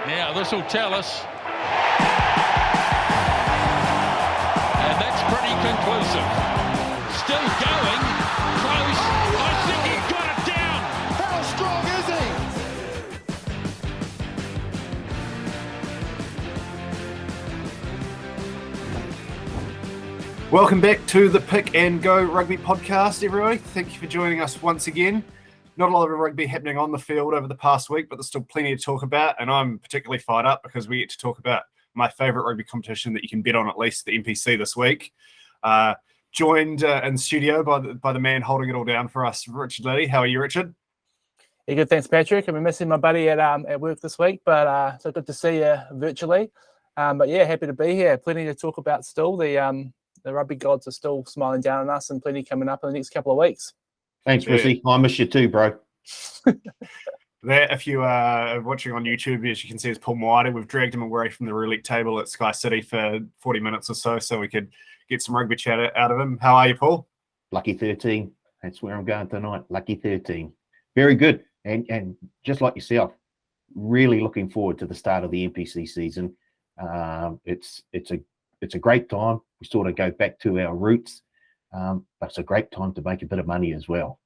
Now this will tell us. And that's pretty conclusive. Still going. Close. I think he got it down. How strong is he? Welcome back to the Pick and Go Rugby Podcast, everybody. Thank you for joining us once again. Not a lot of rugby happening on the field over the past week, but there's still plenty to talk about, and I'm particularly fired up because we get to talk about my favourite rugby competition that you can bet on, at least the NPC this week. Joined in studio by the man holding it all down for us, Richard Liddy. How are you, Richard? Yeah, good. Thanks, Patrick. I've been missing my buddy at work this week, but so good to see you virtually. But yeah, happy to be here. Plenty to talk about still. The rugby gods are still smiling down on us, and plenty coming up in the next couple of weeks. Thanks, Rissy. I miss you too, bro. If you are watching on YouTube, as you can see, is Paul Moata. We've dragged him away from the roulette table at Sky City for 40 minutes or so we could get some rugby chat out of him. How are you, Paul? Lucky 13. That's where I'm going tonight. Lucky 13. Very good. And just like yourself, really looking forward to the start of the NPC season. It's a great time. We sort of go back to our roots. But it's a great time to make a bit of money as well.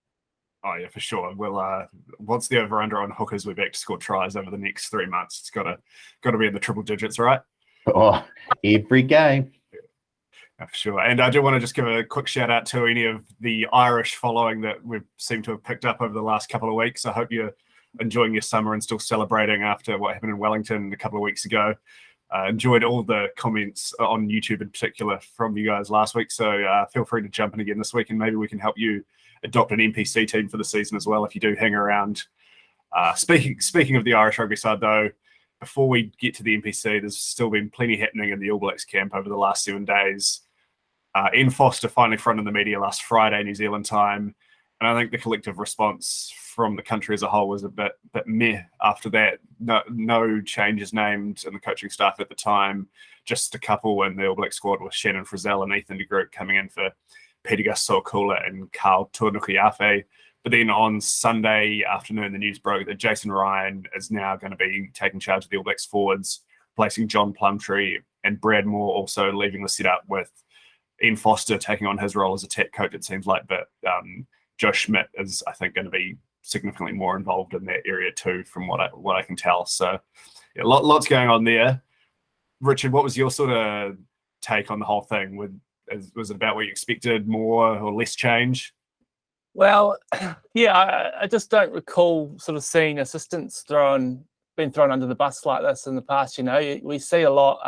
Oh, yeah, for sure. Well, what's the over-under on hookers? We're back to score tries over the next 3 months. It's got to be in the triple digits, right? Oh, every game. Yeah, for sure. And I do want to just give a quick shout out to any of the Irish following that we've seemed to have picked up over the last couple of weeks. I hope you're enjoying your summer and still celebrating after what happened in Wellington a couple of weeks ago. Enjoyed all the comments on YouTube in particular from you guys last week. So feel free to jump in again this week, and maybe we can help you adopt an NPC team for the season as well if you do hang around. Speaking of the Irish rugby side, though, before we get to the NPC, there's still been plenty happening in the All Blacks camp over the last 7 days. Ian Foster finally fronted the media last Friday, New Zealand time, and I think the collective response from the country as a whole was a bit meh after that. No changes named in the coaching staff at the time, just a couple in the All Black squad with Shannon Frizzell and Ethan de Groot coming in for Peter Gus-Sowakula and Carl Tuanukuiafe. But then on Sunday afternoon, the news broke that Jason Ryan is now going to be taking charge of the All Blacks forwards, replacing John Plumtree, and Brad Moore also leaving the setup with Ian Foster taking on his role as attack coach, it seems like. But Joe Schmidt is, I think, going to be significantly more involved in that area too, from what I can tell. So yeah, lots going on there. Richard, what was your sort of take on the whole thing? Was it about what you expected, more or less change? Well, yeah, I just don't recall sort of seeing assistants being thrown under the bus like this in the past. You know, we see a lot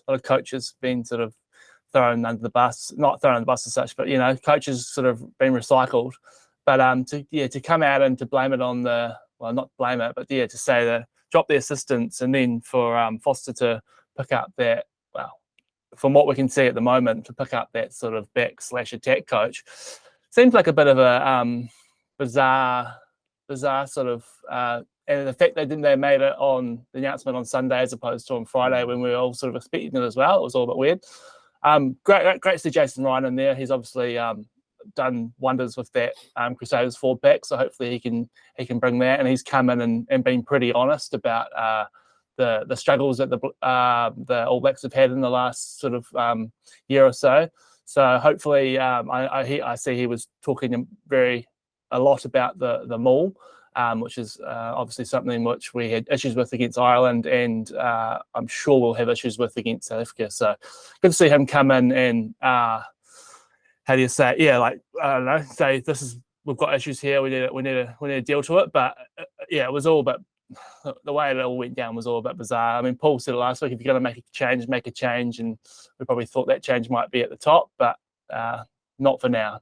of coaches being sort of thrown under the bus, not thrown under the bus as such, but you know, coaches sort of being recycled. But to come out and to blame it on not blame it, but to say that drop the assistants and then for Foster to pick up that, well, from what we can see at the moment, to pick up that sort of back/attack coach seems like a bit of a bizarre sort of, and the fact they made it on the announcement on Sunday as opposed to on Friday when we were all sort of expecting it as well. It was all a bit weird. Great to see Jason Ryan in there. He's obviously done wonders with that Crusaders forward pack, so hopefully he can bring that. And he's come in and been pretty honest about the struggles that the All Blacks have had in the last sort of year or so. So hopefully, I see he was talking a lot about the maul, which is obviously something which we had issues with against Ireland, and I'm sure we'll have issues with against South Africa. So good to see him come in and how do you say? Yeah, like I don't know, say we've got issues here. We need to deal to it. But yeah, it was all about the way it all went down was all a bit bizarre. I mean, Paul said it last week: if you're going to make a change, and we probably thought that change might be at the top, but not for now.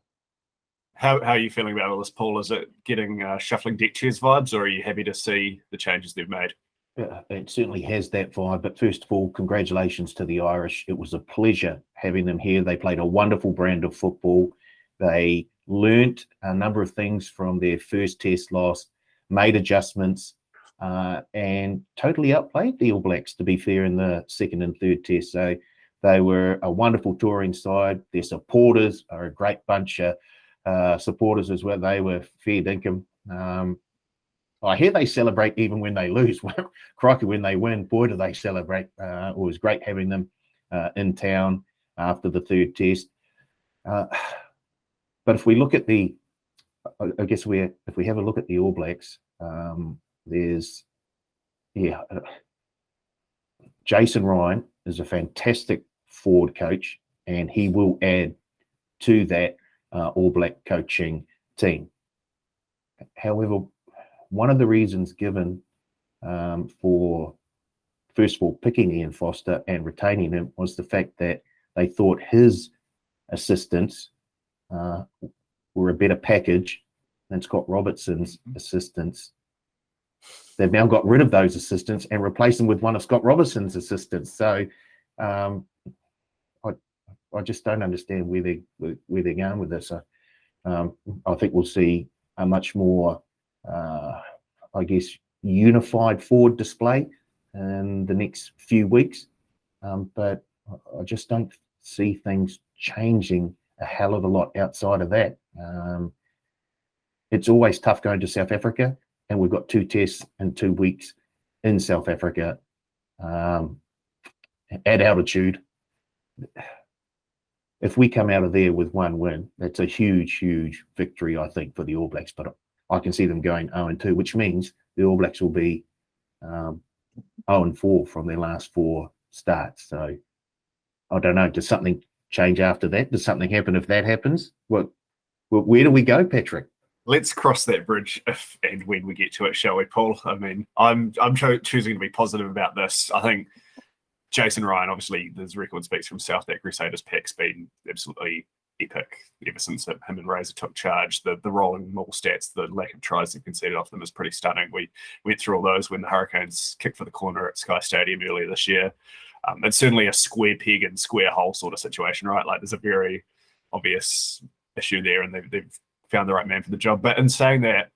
How are you feeling about all this, Paul? Is it getting shuffling deck chairs vibes, or are you happy to see the changes they've made? It certainly has that vibe. But first of all, congratulations to the Irish. It was a pleasure having them here. They played a wonderful brand of football. They learnt a number of things from their first test loss, made adjustments, and totally outplayed the All Blacks, to be fair, in the second and third test. So they were a wonderful touring side. Their supporters are a great bunch of supporters as well. They were fair dinkum. I hear they celebrate even when they lose. Crikey, when they win, boy, do they celebrate. It was great having them in town after the third test. But if we look at if we have a look at the All Blacks, Jason Ryan is a fantastic forward coach, and he will add to that All Black coaching team. However, one of the reasons given for, first of all, picking Ian Foster and retaining him was the fact that they thought his assistants were a better package than Scott Robertson's assistants. They've now got rid of those assistants and replaced them with one of Scott Robertson's assistants. So I just don't understand where they're going with this. I think we'll see a much more, unified forward display in the next few weeks. But I just don't see things changing a hell of a lot outside of that. It's always tough going to South Africa, and we've got 2 tests in 2 weeks in South Africa at altitude. If we come out of there with 1 win, that's a huge, huge victory, I think, for the All Blacks. But I can see them going 0-2, which means the All Blacks will be 0-4 from their last 4 starts. So I don't know. Does something change after that? Does something happen if that happens? Where do we go, Patrick? Let's cross that bridge if and when we get to it, shall we, Paul? I mean, I'm choosing to be positive about this. I think Jason Ryan, obviously, his record speaks for himself. That Crusaders pack's been absolutely epic ever since him and Razor took charge. The rolling maul stats, the lack of tries they conceded off them is pretty stunning. We went through all those when the Hurricanes kicked for the corner at Sky Stadium earlier this year. It's certainly a square peg and square hole sort of situation, right? Like there's a very obvious issue there, and they've found the right man for the job. But in saying that,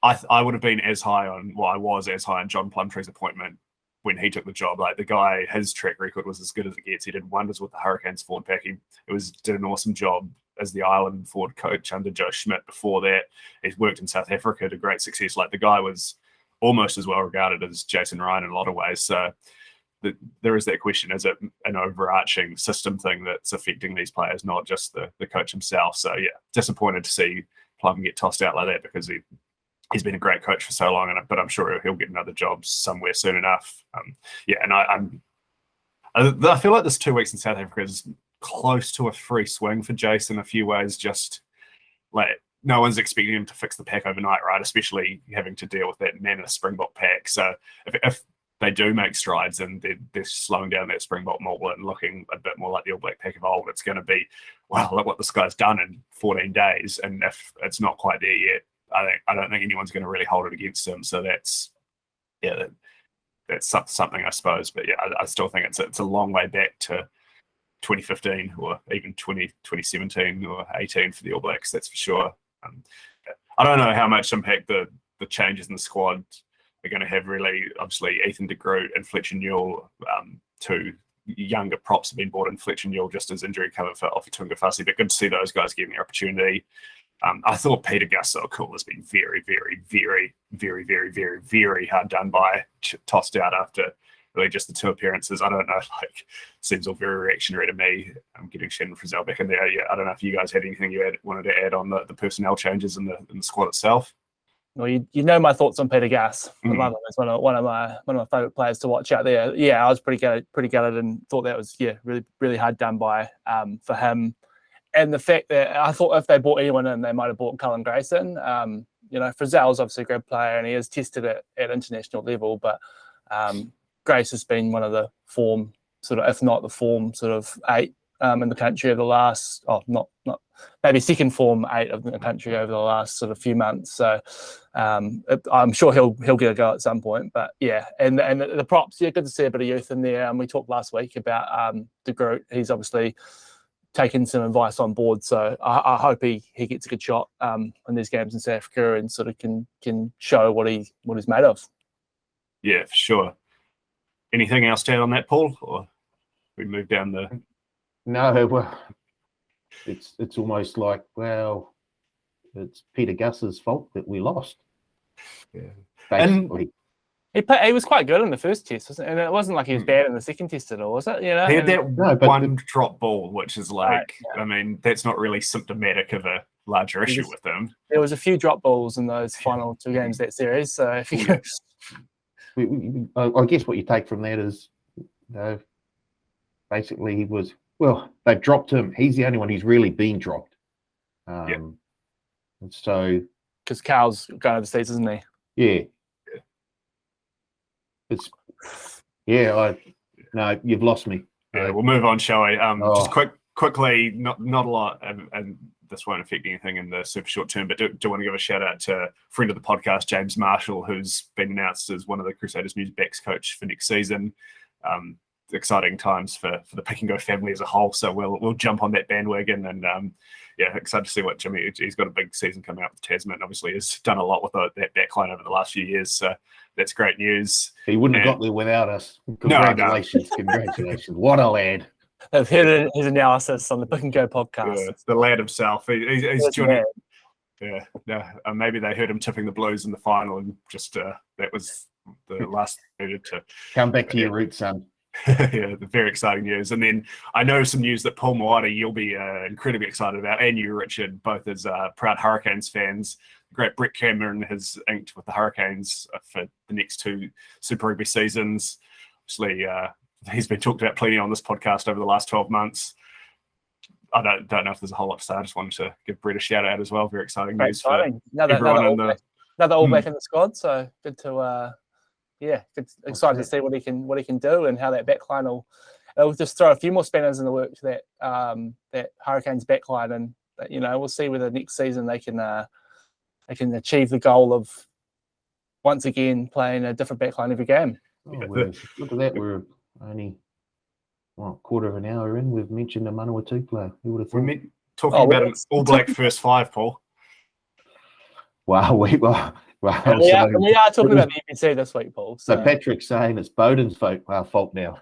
I would have been as high on, well, I was as high on John Plumtree's appointment when he took the job. Like the guy, his track record was as good as it gets. He did wonders with the Hurricanes forward pack. He did an awesome job as the Ireland forward coach under Joe Schmidt before that. He's worked in South Africa to great success. Like the guy was almost as well regarded as Jason Ryan in a lot of ways. So there is that question, is it an overarching system thing that's affecting these players, not just the coach himself? So yeah, disappointed to see Plum get tossed out like that, because he's been a great coach for so long, but I'm sure he'll get another job somewhere soon enough. And I feel like this 2 weeks in South Africa is close to a free swing for Jason in a few ways. Just like no one's expecting him to fix the pack overnight, right? Especially having to deal with that Mammoth Springbok pack. So if they do make strides and they're slowing down that Springbok mold and looking a bit more like the All Black pack of old, it's going to be, wow, look what this guy's done in 14 days. And if it's not quite there yet, I don't think anyone's going to really hold it against him. So that's something, I suppose. But yeah, I still think it's a long way back to 2015 or even 2017 or 18 for the All Blacks. That's for sure. I don't know how much impact the changes in the squad are going to have. Really, obviously, Ethan de Groot and Fletcher Newell, 2 younger props have been brought in. Fletcher Newell just as injury cover for Tunga Fussy, but good to see those guys getting the opportunity. I thought Peter Gasso-Cool has been very, very, very, very, very, very, very hard done by, tossed out after really just the 2 appearances. I don't know, seems all very reactionary to me. I'm getting Shannon Frizzell back in there. Yeah, I don't know if you guys had anything you wanted to add on the personnel changes in the squad itself. Well, you know my thoughts on Peter Gass. I love him. It's one of my favourite players to watch out there. Yeah, I was pretty gutted and thought that was really, really hard done by for him. And the fact that I thought if they bought anyone in, they might have bought Cullen Grayson. Frizzell's obviously a great player and he has tested it at international level, but Grace has been one of the form, sort of, if not the form, sort of 8 in the country over the last, not maybe second form 8 of the country over the last sort of few months. So I'm sure he'll get a go at some point. But yeah, and the props, yeah, good to see a bit of youth in there. And we talked last week about de Groot. He's obviously taken some advice on board, so I hope he gets a good shot in these games in South Africa and sort of can show what he's made of. Yeah, for sure. Anything else to add on that, Paul? Or we move down the... No, well, it's almost like, well, it's Peter Gus's fault that we lost. Yeah. basically. He was quite good in the first test, wasn't it? And it wasn't like he was bad in the second test at all, was it? You know, He had and, that one drop ball, which is like, Right, yeah. I mean, that's not really symptomatic of a larger issue with him. there was a few drop balls in those final 2 games of that series. So if you I guess what you take from that is, basically he was, well, they've dropped him. He's the only one who's really been dropped. And so, because Carl's going overseas, isn't he? yeah. It's, no, you've lost me. Yeah, we'll move on, shall we? Oh. Just quickly, not a lot, and this won't affect anything in the super short term, but do want to give a shout out to a friend of the podcast, James Marshall, who's been announced as one of the Crusaders News backs coach for next season. Exciting times for the Pick and Go family as a whole, so we'll jump on that bandwagon, and excited to see what Jimmy. He's got a big season coming up with Tasman. Obviously, has done a lot with that backline over the last few years, so that's great news. He wouldn't have got there without us. Congratulations, congratulations! What a lad! I've heard his analysis on the Pick and Go podcast. Yeah, the lad himself. He's joining. Maybe they heard him tipping the Blues in the final, and just that was the last needed to come back to your roots, son. Yeah, very exciting news. And then I know some news that Paul Moata you'll be incredibly excited about, and you, Richard, both as proud Hurricanes fans. Great Brett Cameron has inked with the Hurricanes for the next 2 Super Rugby seasons. Obviously, he's been talked about plenty on this podcast over the last 12 months. I don't know if there's a whole lot to say. I just wanted to give Brett a shout out as well. Very exciting news for everyone in the another All Black in the squad. So good to excited to see what he can do, and how that backline will just throw a few more spanners in the works to that Hurricanes backline, and we'll see whether next season they can achieve the goal of once again playing a different backline every game. Look at that, we're only quarter of an hour in. We've mentioned a Manawatu player. Who would have thought? We're talking about an All Black first 5, Paul. Wow, we are talking about the NPC this week, Paul. So Patrick's saying it's Bowden's fault now.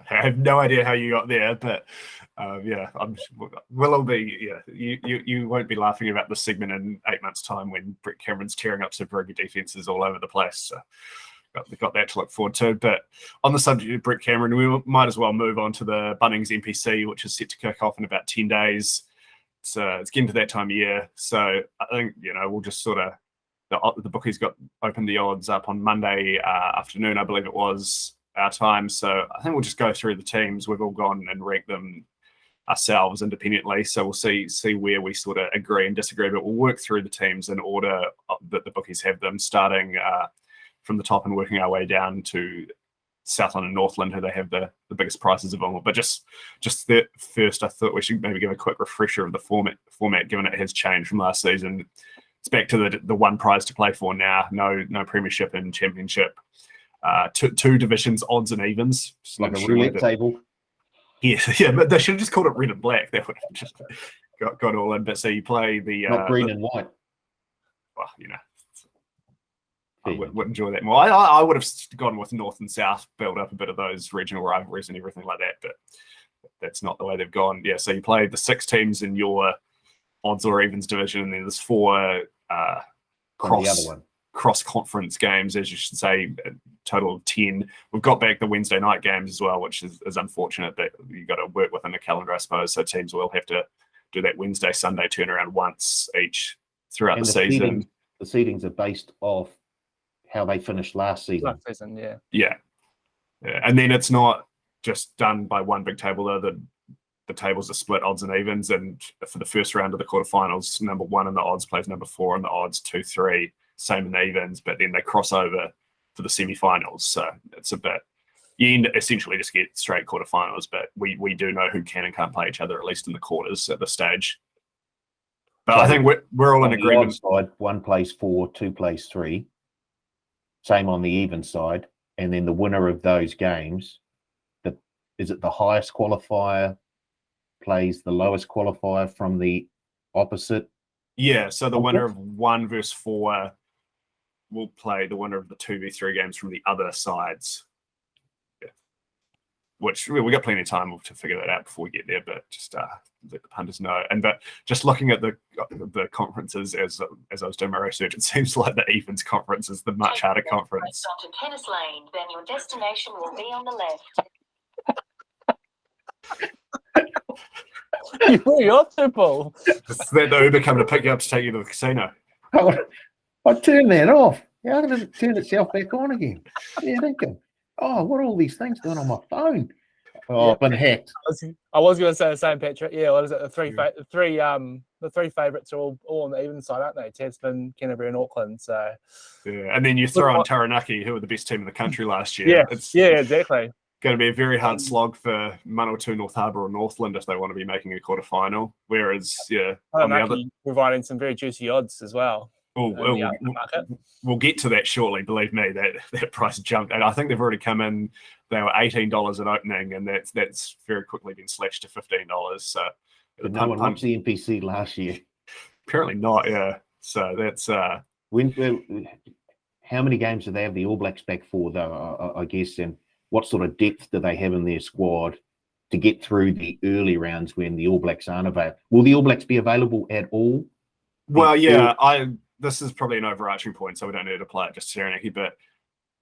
I have no idea how you got there, but we'll all be. Yeah, you won't be laughing about this segment in 8 months' time when Brett Cameron's tearing up Super Rugby defenses all over the place. So got that to look forward to. But on the subject of Brett Cameron, we might as well move on to the Bunnings NPC, which is set to kick off in about 10 days. It's getting to that time of year, so I think we'll just sort of the bookies got opened the odds up on Monday afternoon, I believe it was our time. So I think we'll just go through the teams. We've all gone and ranked them ourselves independently, so we'll see where we sort of agree and disagree. But we'll work through the teams in order that the bookies have them, starting from the top and working our way down to Southland and Northland, who they have the biggest prices of all. But just first, I thought we should maybe give a quick refresher of the format, given it has changed from last season. It's back to the one prize to play for now. No premiership and championship. Two divisions, odds and evens. Just like a roulette table. Yeah, but they should have just called it red and black. That would have just got all in. But so you play the not green and white. Well, I would enjoy that more. I would have gone with North and South, build up a bit of those regional rivalries and everything like that, but that's not the way they've gone. Yeah, so you play the 6 teams in your odds or evens division, and then there's 4 cross-conference games, as you should say, a total of 10. We've got back the Wednesday night games as well, which is unfortunate, but you've got to work within the calendar, I suppose, so teams will have to do that Wednesday, Sunday turnaround once each throughout the season. The seedings are based off how they finished last season. Yeah. And then it's not just done by one big table, though. The tables are split odds and evens, and for the first round of the quarterfinals, number 1 in the odds plays number 4 in the odds, 2, 3, same in the evens, but then they cross over for the semi-finals. So it's a bit, you essentially just get straight quarterfinals, but we do know who can and can't play each other, at least in the quarters at this stage. But so I think we're all in agreement. Side, 1 plays 4, 2 plays 3. Same on the even side, and then the winner of those games, is it the highest qualifier plays the lowest qualifier from the opposite? Yeah, so the winner of 1 versus 4 will play the winner of the 2v3 games from the other sides. Yeah. which we got plenty of time to figure that out before we get there, but just let the punters know. But just looking at the conferences as I was doing my research, it seems like the Evens conference is the much harder conference. Onto tennis lane, then your destination will be on the left. You really are too, Paul. Is that the Uber coming to pick you up to take you to the casino? I turned that off. How does it turn itself back on again? Yeah, thinking, what are all these things doing on my phone? Oh, I've been hacked. I was going to say the same, Patrick. Yeah, what is it? The three favourites are all on the even side, aren't they? Tasman, Canterbury, and Auckland. So yeah, and then you throw on Taranaki, who were the best team in the country last year. Yeah, exactly. Going to be a very hard slog for Manawatu, North Harbour, or Northland if they want to be making a quarterfinal. Whereas, on the other, providing some very juicy odds as well. We'll get to that shortly. Believe me, that price jumped, and I think they've already come in. They were $18 at opening, and that's very quickly been slashed to $15. So, but no one watched the NPC last year. Apparently not. Yeah. So that's how many games do they have the All Blacks back for, though? I guess, and what sort of depth do they have in their squad to get through the early rounds when the All Blacks aren't available? Will the All Blacks be available at all? Well, yeah, this is probably an overarching point, so we don't need to play it just Taranaki, but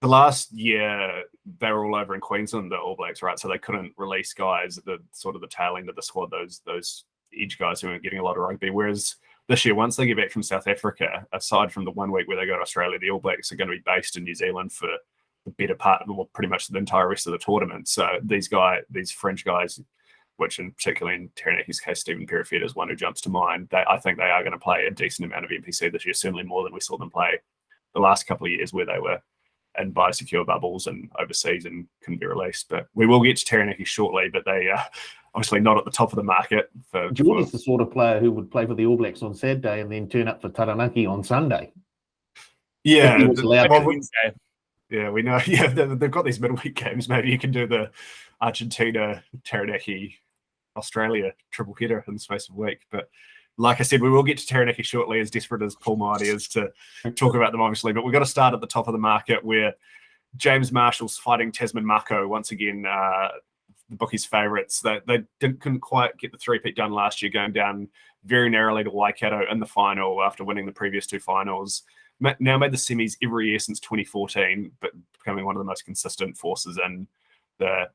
the last year they were all over in Queensland, the All Blacks, right? So they couldn't release guys at the sort of the tail end of the squad, those edge guys who weren't getting a lot of rugby. Whereas this year, once they get back from South Africa, aside from the 1 week where they go to Australia, the All Blacks are going to be based in New Zealand for the better part of pretty much the entire rest of the tournament. So these French guys, which in particularly in Taranaki's case, Stephen Perifet is one who jumps to mind. I think they are going to play a decent amount of NPC this year, certainly more than we saw them play the last couple of years where they were in biosecure bubbles and overseas and couldn't be released. But we will get to Taranaki shortly, but they are obviously not at the top of the market. Geordie's the sort of player who would play for the All Blacks on Saturday and then turn up for Taranaki on Sunday. Yeah. Yeah, we know. Yeah, they've got these midweek games. Maybe you can do the Argentina, Taranaki, Australia triple header in the space of a week. But like I said, we will get to Taranaki shortly, as desperate as Paul Mighty is to talk about them, obviously. But we've got to start at the top of the market where James Marshall's fighting Tasman Mako once again, the bookies' favourites. They couldn't quite get the three-peat done last year, going down very narrowly to Waikato in the final after winning the previous two finals. Now made the semis every year since 2014, but becoming one of the most consistent forces in the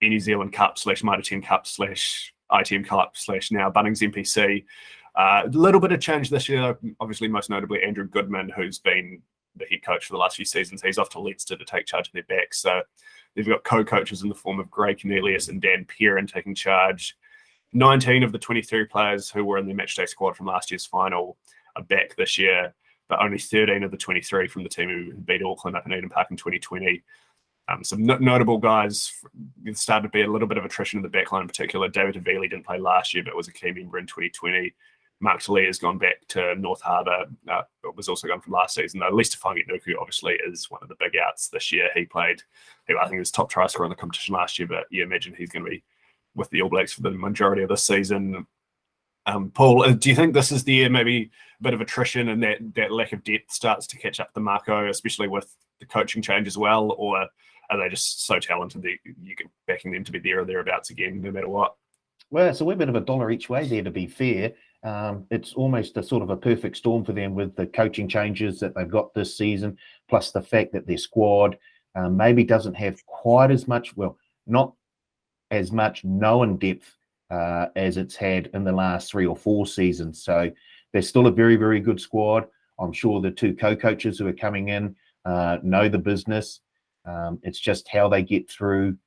New Zealand Cup / Mitre 10 Cup / ITM Cup / now Bunnings NPC. A little bit of change this year, obviously most notably Andrew Goodman, who's been the head coach for the last few seasons. He's off to Leinster to take charge of their backs. So they've got co-coaches in the form of Gray Cornelius and Dan Perrin taking charge. 19 of the 23 players who were in the matchday squad from last year's final are back this year, but only 13 of the 23 from the team who beat Auckland up in Eden Park in 2020. Some notable guys. There started to be a little bit of attrition in the backline in particular. David Havili didn't play last year, but was a key member in 2020. Mark Talia has gone back to North Harbour, but was also gone from last season, though. Lisa Whanginuku obviously is one of the big outs this year. I think he was top try scorer in the competition last year, but you imagine he's going to be with the All Blacks for the majority of this season. Paul, do you think this is the year maybe a bit of attrition and that lack of depth starts to catch up to Mako, especially with the coaching change as well, or are they just so talented that you can backing them to be there or thereabouts again, no matter what? Well, so we're a bit of a dollar each way there, to be fair. It's almost a sort of a perfect storm for them with the coaching changes that they've got this season, plus the fact that their squad maybe doesn't have quite as much, well, not as much known depth as it's had in the last 3 or 4 seasons. So they're still a very, very good squad. I'm sure the two co-coaches who are coming in know the business. It's just how they get through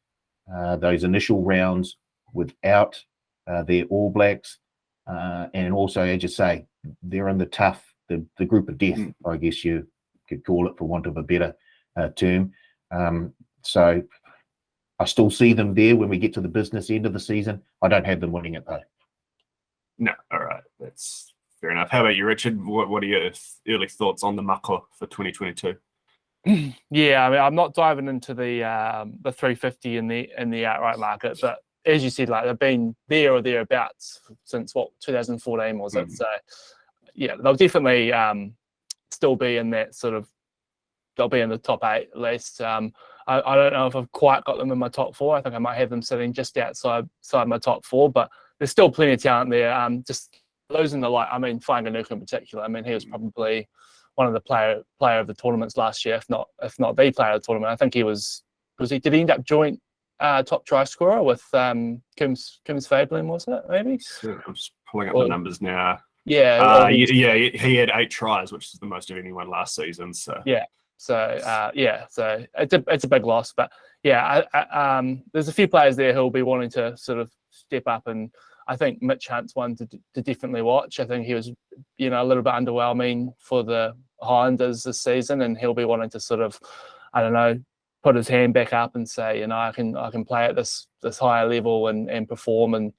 those initial rounds without their All Blacks. And also, as you say, they're in the group of death, I guess you could call it, for want of a better term. So I still see them there when we get to the business end of the season. I don't have them winning it, though. No, all right. That's fair enough. How about you, Richard? What are your early thoughts on the Mako for 2022? Yeah, I mean, I'm not diving into the 350 in the outright market, but as you said, like they've been there or thereabouts since 2014 was it? So yeah, they'll definitely still be in that sort of they'll be in the top 8 at least. I don't know if I've quite got them in my top 4. I think I might have them sitting just outside my top 4, but there's still plenty of talent there. Just losing the light. I mean, Whanganukau in particular. I mean, he was probably one of the player of the tournaments last year, if not the player of the tournament. I think he was he? Did he end up joint top try scorer with Kim's Fabling, was it? Maybe. So I'm just pulling up the numbers now. Yeah. He had 8 tries, which is the most of anyone last season. So yeah. So so it's a big loss, but there's a few players there who'll be wanting to sort of step up, and I think Mitch Hunt's one to definitely watch. I think he was, a little bit underwhelming for the Highlanders this season, and he'll be wanting to sort of, I don't know, put his hand back up and say, I can play at this higher level and perform and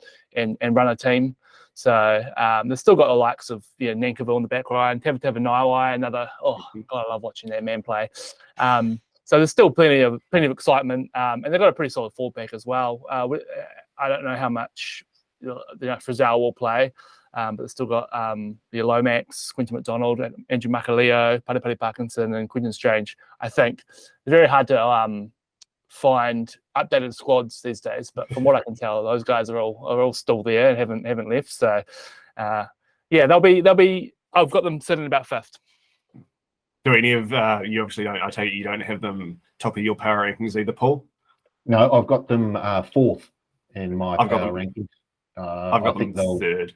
run a team. So they've still got the likes of Nankivell in the back line, Teviteva Naiwai, another. Oh God, I love watching that man play. So there's still plenty of excitement, and they've got a pretty solid forward pack as well. I don't know how much Frizzell will play, but they've still got Lomax, Quinton McDonald, Andrew Makaleo, Paddy Parkinson, and Quinton Strange. I think it's very hard to find updated squads these days, but from what I can tell, those guys are all still there and haven't left. So they'll be. I've got them sitting about 5th. Do any of you obviously don't? I take it you don't have them top of your power rankings either, Paul? No, I've got them 4th in my power rankings. I've got them 3rd.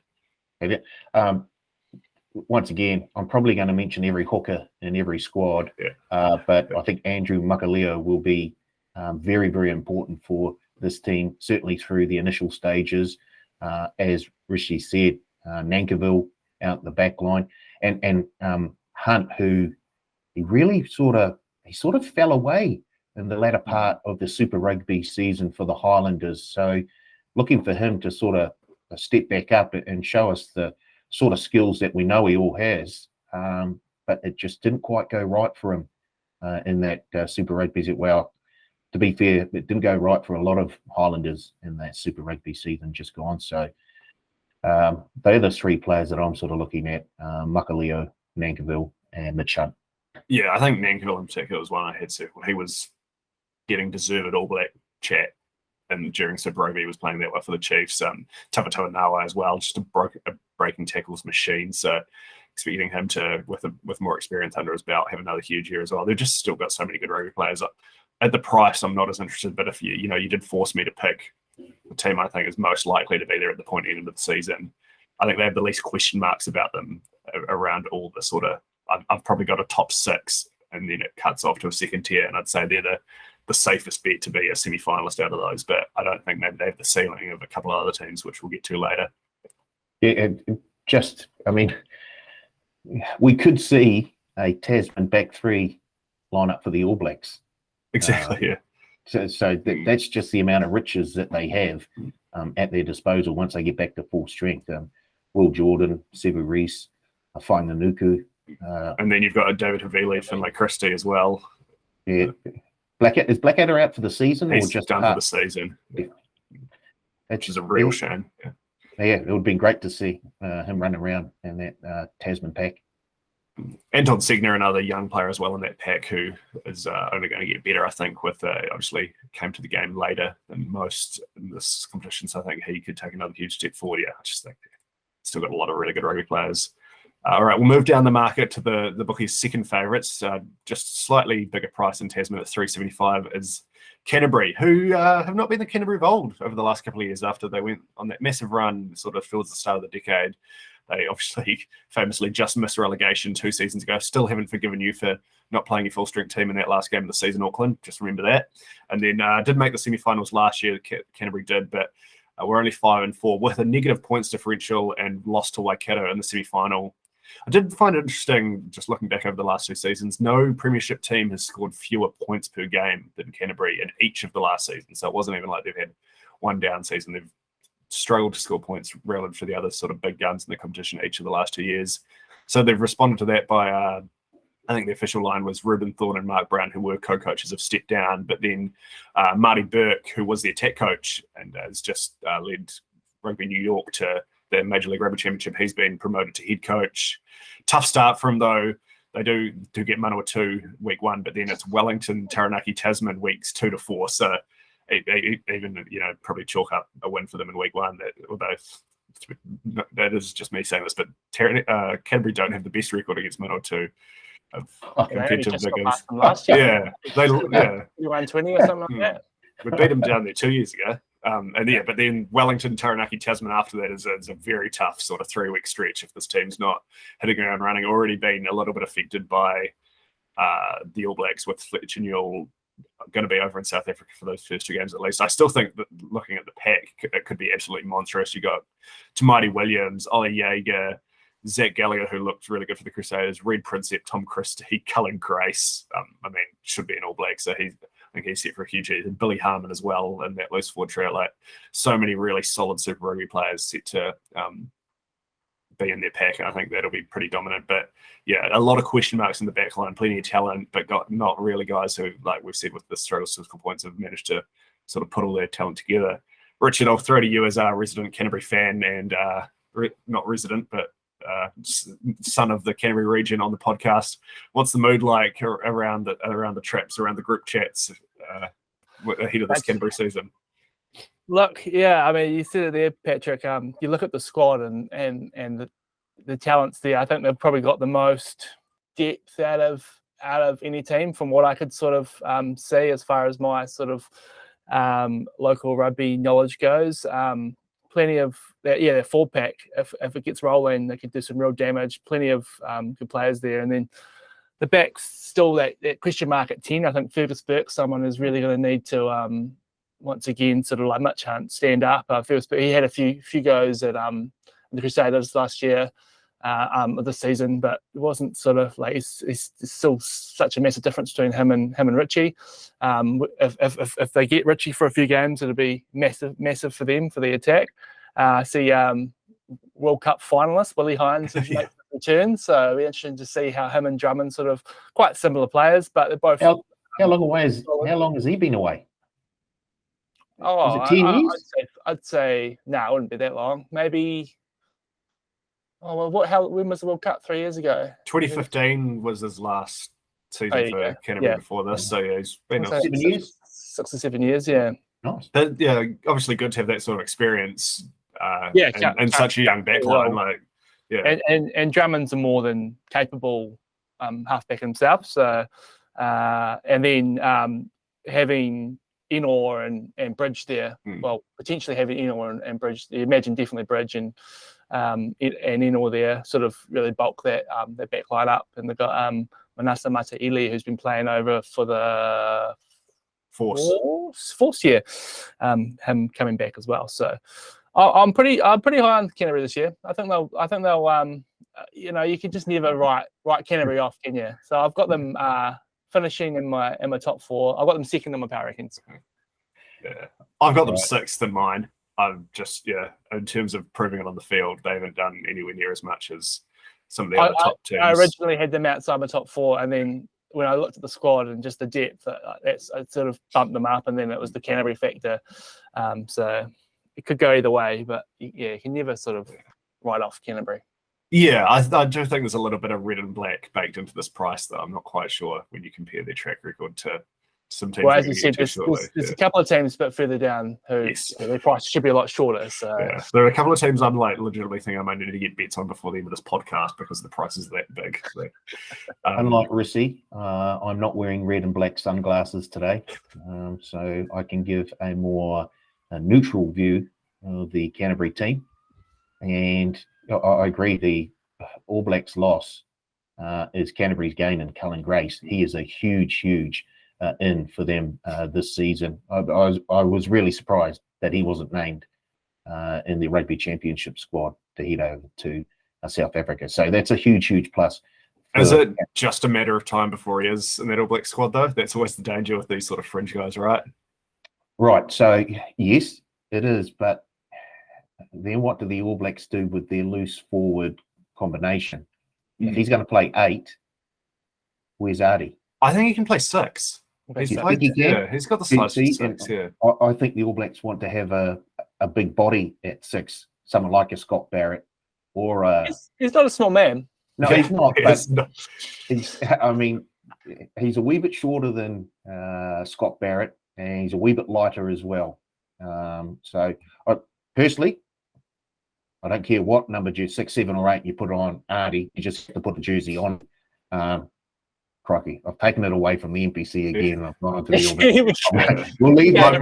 Once again, I'm probably going to mention every hooker in every squad, but I think Andrew Makaleo will be very, very important for this team, certainly through the initial stages. As Rishi said, Nankivell out the back line, and Hunt, who he really sort of fell away in the latter part of the Super Rugby season for the Highlanders. So looking for him to sort of step back up and show us the sort of skills that we know he all has. But it just didn't quite go right for him in that Super Rugby. Well, to be fair, it didn't go right for a lot of Highlanders in that Super Rugby season just gone. So they're the 3 players that I'm sort of looking at, Makaleo, Nankivell, and Mitch Hunt. Yeah, I think Nankivell in particular was one I had circled. He was getting deserved All Black chat, and during Super Rugby he was playing that well for the Chiefs. Tavatoa Nawa as well, just a breaking tackles machine. So expecting him to, with more experience under his belt, have another huge year as well. They've just still got so many good rugby players. At the price, I'm not as interested, but if you did force me to pick the team I think is most likely to be there at the point end of the season, I think they have the least question marks about them around all the sort of. I've probably got a top 6, and then it cuts off to a second tier, and I'd say they're the safest bet to be a semi-finalist out of those. But I don't think maybe they have the ceiling of a couple of other teams, which we'll get to later. We could see a Tasman back 3 lineup for the All Blacks. Exactly, So that's just the amount of riches that they have at their disposal once they get back to full strength. Will Jordan, Sevu Reece, Whanganukau. And then you've got David Havili, Finlay Christie as well. Yeah. Is Blackadder out for the season? He's or just done for the season. Which is a real shame. Yeah, it would have been great to see him run around in that Tasman pack. Anton Segner, another young player as well in that pack, who is only going to get better, I think, with obviously came to the game later than most in this competition. So I think he could take another huge step forward. Yeah, I just think still got a lot of really good rugby players. All right, we'll move down the market to the bookies' second favourites. Just slightly bigger price in Tasman at $3.75 is Canterbury, who have not been the Canterbury of old over the last couple of years after they went on that massive run sort of towards the start of the decade. They obviously famously just missed relegation 2 seasons ago. Still haven't forgiven you for not playing your full-strength team in that last game of the season, Auckland. Just remember that. And then did make the semi-finals last year, Canterbury did, but we're only 5-4 with a negative points differential and lost to Waikato in the semi-final. I did find it interesting, just looking back over the last 2 seasons, no premiership team has scored fewer points per game than Canterbury in each of the last seasons. So it wasn't even like they've had one down season. They've struggled to score points relative to the other sort of big guns in the competition each of the last 2 years. So they've responded to that by, I think the official line was Ruben Thorne and Mark Brown, who were co-coaches, have stepped down. But then Marty Burke, who was the attack coach and has just led Rugby New York to the Major League Rugby Championship, he's been promoted to head coach. Tough start for him, though. they do get Manawatu week 1, but then it's Wellington, Taranaki, Tasman weeks 2 to 4. So even probably chalk up a win for them in week 1. Although that is just me saying this, but Canterbury don't have the best record against Manawatu compared to the Biggers. Last year. Yeah, they 120 or something like that. We beat them down there 2 years ago. But then Wellington, Taranaki, Tasman after that is a very tough sort of 3-week stretch if this team's not hitting ground running. Already been a little bit affected by the All Blacks with Fletcher Newell going to be over in South Africa for those first 2 games at least. I still think that looking at the pack, it could be absolutely monstrous. You got Tamati Williams, Ollie Jaeger, Zach Gallagher, who looked really good for the Crusaders, Reed Prinsep, Tom Christie, Cullen Grace. Should be an All Black, so I think he's set for a huge year. And Billy Harmon as well in that loose forward trio. Like, so many really solid Super Rugby players set to be in their pack, and I think that'll be pretty dominant. But yeah, a lot of question marks in the back line, plenty of talent, but not really guys who, like we've said with the struggles to score points, have managed to sort of put all their talent together. Richard, I'll throw to you as our resident Canterbury fan and not resident, but son of the Canterbury region on the podcast. What's the mood like around the traps, around the group chats ahead of this Canterbury season? Look, yeah, I mean, you said it there, Patrick. You look at the squad and the talents there. I think they've probably got the most depth out of any team from what I could sort of see as far as my sort of local rugby knowledge goes. Plenty of their full pack. If it gets rolling, they could do some real damage. Plenty of good players there, and then the back's still that question mark at 10. I think Fergus Burke, someone is really going to need to once again sort of like Mitch Hunt stand up. Fergus Burke, he had a few goes at the Crusaders last year, this season, but it wasn't sort of like it's still such a massive difference between him and Richie. If they get Richie for a few games, it'll be massive for them for the attack. See World Cup finalist Willie Hines has made a return, so it'll be interesting to see how him and Drummond sort of quite similar players, but they're both. How long has he been away? Oh, was it 10 years? I'd say no, it wouldn't be that long. Maybe. Oh well, when was the World Cup? 3 years ago. 2015 was his last season for Canterbury before this, so yeah, he's been 7 years, 6 or 7 years. Yeah, nice. But yeah, obviously good to have that sort of experience. And such a young backline, like and Drummond's a more than capable halfback himself. So and then having Enor and Bridge there, well, potentially having Enor and Bridge. You imagine definitely Bridge and Enor there sort of really bulk that back line up. And they've got Manasa Mataili, who's been playing over for the Force year, him coming back as well. So I'm pretty high on Canterbury this year. I think they'll you can just never write Canterbury off, can you? So I've got them finishing in my top 4. I've got them second in my power rankings. Yeah, I've got them 6th in mine. I'm just in terms of proving it on the field, they haven't done anywhere near as much as some of the other top teams. I originally had them outside my top 4, and then when I looked at the squad and just the depth, I sort of bumped them up, and then it was the Canterbury factor. So it could go either way, but yeah, you can never sort of write off Canterbury. Yeah, I do think there's a little bit of red and black baked into this price, though. I'm not quite sure when you compare their track record to some teams. Well, as you said, there's a couple of teams a bit further down who their price should be a lot shorter. So yeah, there are a couple of teams I'm like legitimately think I might need to get bets on before the end of this podcast because the price is that big. So, unlike Rissy, I'm not wearing red and black sunglasses today, so I can give a more neutral view of the Canterbury team. And I agree, the All Blacks loss is Canterbury's gain in Cullen Grace. He is a huge in for them this season. I was really surprised that he wasn't named in the Rugby Championship squad to head over to South Africa. So that's a huge plus. Is it just a matter of time before he is in that All Black squad, though? That's always the danger with these sort of fringe guys, right? Right. So, yes, it is. But then what do the All Blacks do with their loose forward combination? If he's going to play 8, where's Artie? I think he can play 6. He's got the size for 6. Yeah. I think the All Blacks want to have a big body at 6, someone like a Scott Barrett or he's not a small man. No, he's not. It's But not. I mean, he's a wee bit shorter than Scott Barrett, and he's a wee bit lighter as well. So, personally, I don't care what number 6, 7, or 8 you put on Artie. You just have to put the jersey on. Crikey, I've taken it away from the NPC again. And I've gone on to the We'll leave that.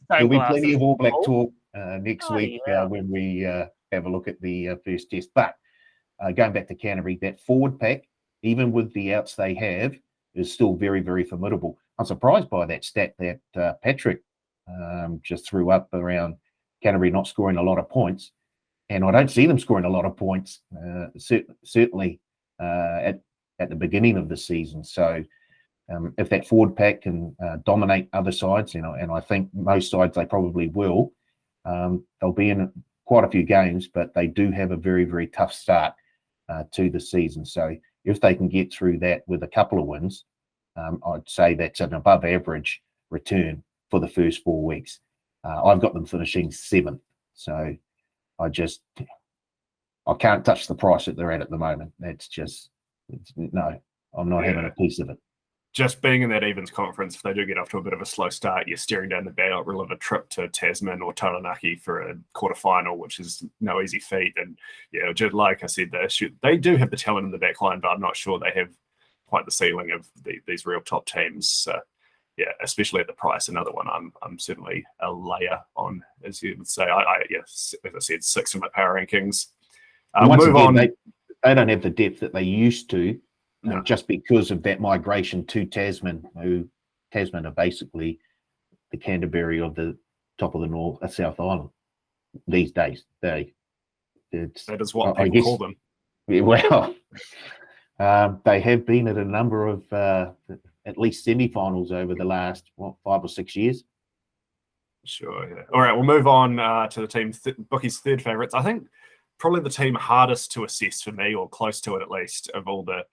There'll be plenty of All Black talk next week when we have a look at the first test. But going back to Canterbury, that forward pack, even with the outs they have, is still very, very formidable. I'm surprised by that stat that Patrick just threw up around Canterbury not scoring a lot of points. And I don't see them scoring a lot of points, certainly at the beginning of the season. So if that forward pack can dominate other sides, and I think most sides they probably will, they'll be in quite a few games, but they do have a very, very tough start to the season. So if they can get through that with a couple of wins, I'd say that's an above average return for the first 4 weeks. I've got them finishing 7th. So I can't touch the price that they're at the moment. No, I'm not having a piece of it. Just being in that evens conference, if they do get off to a bit of a slow start, you're staring down the barrel of a trip to Tasman or Taranaki for a quarterfinal, which is no easy feat. And just like I said, they do have the talent in the back line, but I'm not sure they have quite the ceiling of these real top teams. So, especially at the price. Another one I'm certainly a layer on, as you would say. As I said, 6 in my power rankings. Move on. They don't have the depth that they used to, just because of that migration to Tasman. Tasman are basically the Canterbury of the top of the South Island these days. That is what people call them. Well, they have been at a number of at least semi-finals over the last 5 or 6 years. Sure. Yeah. All right, we'll move on to the team Bookie's third favourites. I think probably the team hardest to assess for me, or close to it at least, of all the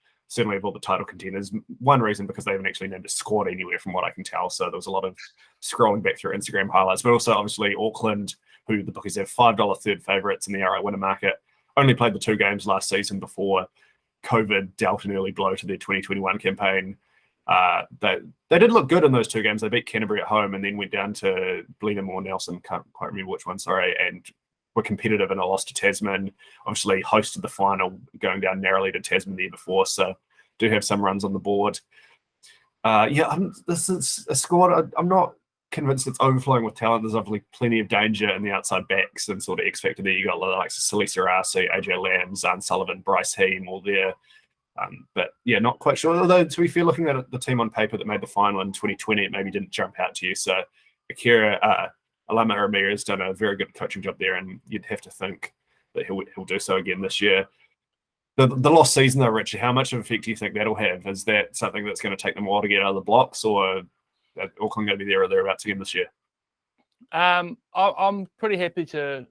title contenders. One reason, because they haven't actually named a squad anywhere from what I can tell. So there was a lot of scrolling back through Instagram highlights, but also obviously Auckland, who the Bookies have $5 third favourites in the outright winner market, only played the 2 games last season before COVID dealt an early blow to their 2021 campaign. They did look good in those 2 games. They beat Canterbury at home and then went down to Blenheim or Nelson, can't quite remember which one, sorry, and were competitive in a loss to Tasman. Obviously hosted the final, going down narrowly to Tasman the year before, so do have some runs on the board. This is a squad I'm not convinced it's overflowing with talent. There's obviously plenty of danger in the outside backs and sort of X factor there. You got like Celisa Arce, AJ Lamb, Zan Sullivan, Bryce Heem, all there. But not quite sure. Although, to be fair, looking at the team on paper that made the final in 2020, it maybe didn't jump out to you. So Akira Alama Ramirez has done a very good coaching job there, and you'd have to think that he'll do so again this year. The lost season, though, Richard, how much of an effect do you think that'll have? Is that something that's going to take them a while to get out of the blocks, or are Auckland going to be there or thereabouts again this year? I'm pretty happy to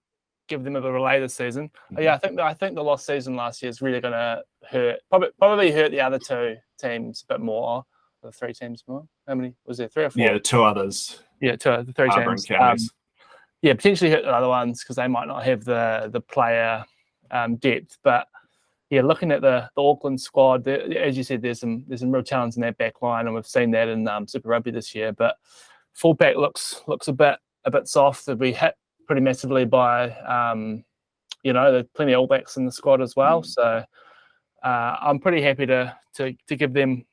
give them a bit of a relay this season. I think the lost season last year is really going to hurt. Probably hurt the other 2 teams a bit more. The 3 teams more. How many was there? 3 or 4? Yeah, 2 others. Yeah, 2 the 3 Harbour teams. Potentially hurt the other ones because they might not have the player depth. But looking at the Auckland squad, as you said, there's some real talent in that back line, and we've seen that in Super Rugby this year. But fullback looks a bit soft. They'll be hit pretty massively by there's plenty of All Blacks in the squad as well. So I'm pretty happy to give them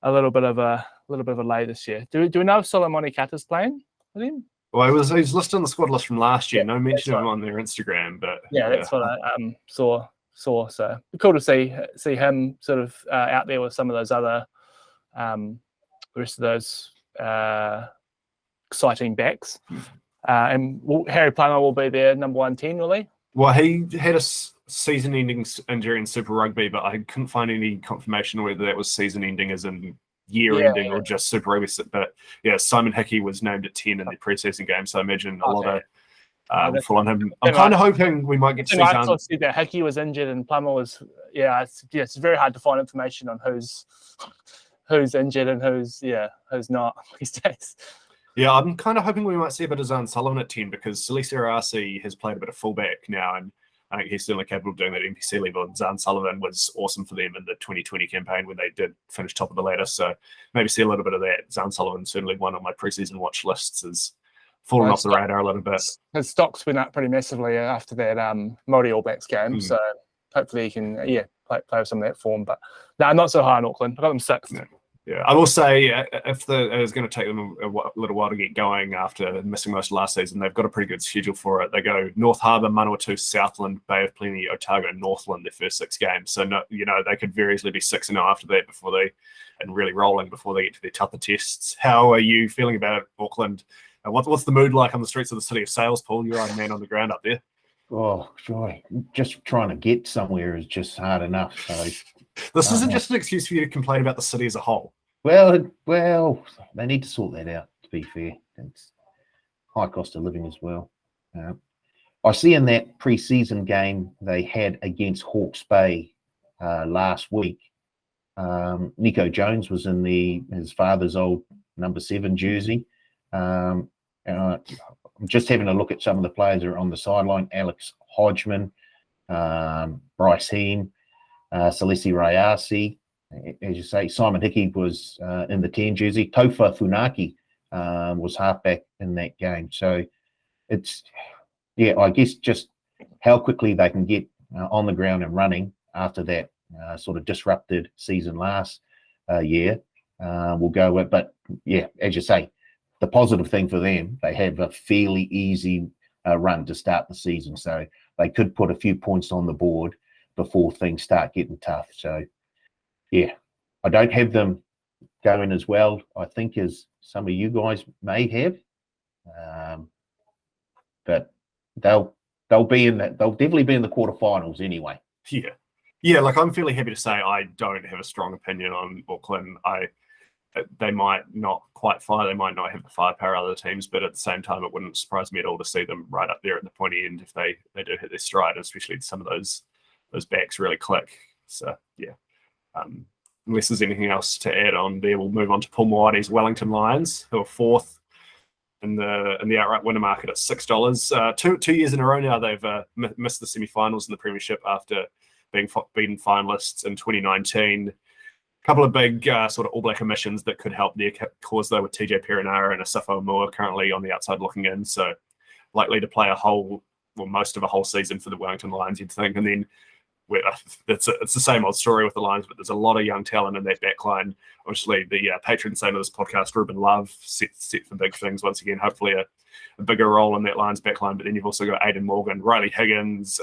a little bit of a lay this year. Do we know if Solomon Kata's playing with him? Well, he's listed on the squad list from last year. No mention of him on their Instagram, but that's what I saw. So cool to see him sort of out there with some of those other the rest of those exciting backs. And Harry Plummer will be their number 110, will he? Well, he had a season-ending injury in Super Rugby, but I couldn't find any confirmation whether that was season-ending as in year-ending or just Super Rugby. But Simon Hickey was named at 10 in the pre-season game, so I imagine a lot of full on him. I'm kind of hoping we might get to see I saw that Hickey was injured and Plummer was. It's very hard to find information on who's injured and who's not these days. Yeah, I'm kind of hoping we might see a bit of Zan Sullivan at 10 because Celisa Arce has played a bit of fullback now, and I think he's certainly capable of doing that at NPC level. And Zan Sullivan was awesome for them in the 2020 campaign when they did finish top of the ladder. So maybe see a little bit of that. Zan Sullivan certainly one on my preseason watch lists is fallen off the radar a little bit. His stocks went up pretty massively after that Māori All Blacks game. So hopefully he can, play with some of that form. But no, I'm not so high on Auckland. I got them 6th. Yeah. Yeah, I will say if it was going to take them a little while to get going after missing most of last season, they've got a pretty good schedule for it. They go North Harbour, Manawatu, Southland, Bay of Plenty, Otago, and Northland their first 6 games. So they could very easily be 6-0 after that and really rolling before they get to their tougher tests. How are you feeling about Auckland? What's the mood like on the streets of the city of Sales, Paul? You're a man on the ground up there. Oh, joy! Just trying to get somewhere is just hard enough. So this isn't just an excuse for you to complain about the city as a whole. Well, they need to sort that out, to be fair. It's high cost of living as well. I see in that pre-season game they had against Hawke's Bay last week, Nico Jones was in his father's old number 7 jersey. And I'm just having a look at some of the players that are on the sideline. Alex Hodgman, Bryce Heen, Salesi Rayasi, as you say. Simon Hickey was in the 10 jersey. Tofa Funaki was halfback in that game. So it's, I guess just how quickly they can get on the ground and running after that sort of disrupted season last year will go with. But as you say, the positive thing for them, they have a fairly easy run to start the season. So they could put a few points on the board before things start getting tough. So, I don't have them going as well, I think, as some of you guys may have. But they'll definitely be in the quarterfinals anyway. Yeah. Like I'm fairly happy to say I don't have a strong opinion on Auckland. They might not quite fire. They might not have the firepower of other teams, but at the same time, it wouldn't surprise me at all to see them right up there at the pointy end if they do hit their stride, especially some of those backs really click. So unless there's anything else to add on there, we'll move on to Paul Mawadi's Wellington Lions, who are 4th in the outright winner market at $6. 2 years in a row now they've missed the semi-finals in the Premiership after being beaten finalists in 2019. Couple of big sort of All Black omissions that could help their cause, though, with TJ Perenara and Asafo Moore currently on the outside looking in. So likely to play most of a whole season for the Wellington Lions, you'd think. And then it's the same old story with the Lions, but there's a lot of young talent in that backline. Obviously, the patron saint of this podcast, Ruben Love, set for big things once again. Hopefully a bigger role in that Lions backline. But then you've also got Aidan Morgan, Riley Higgins,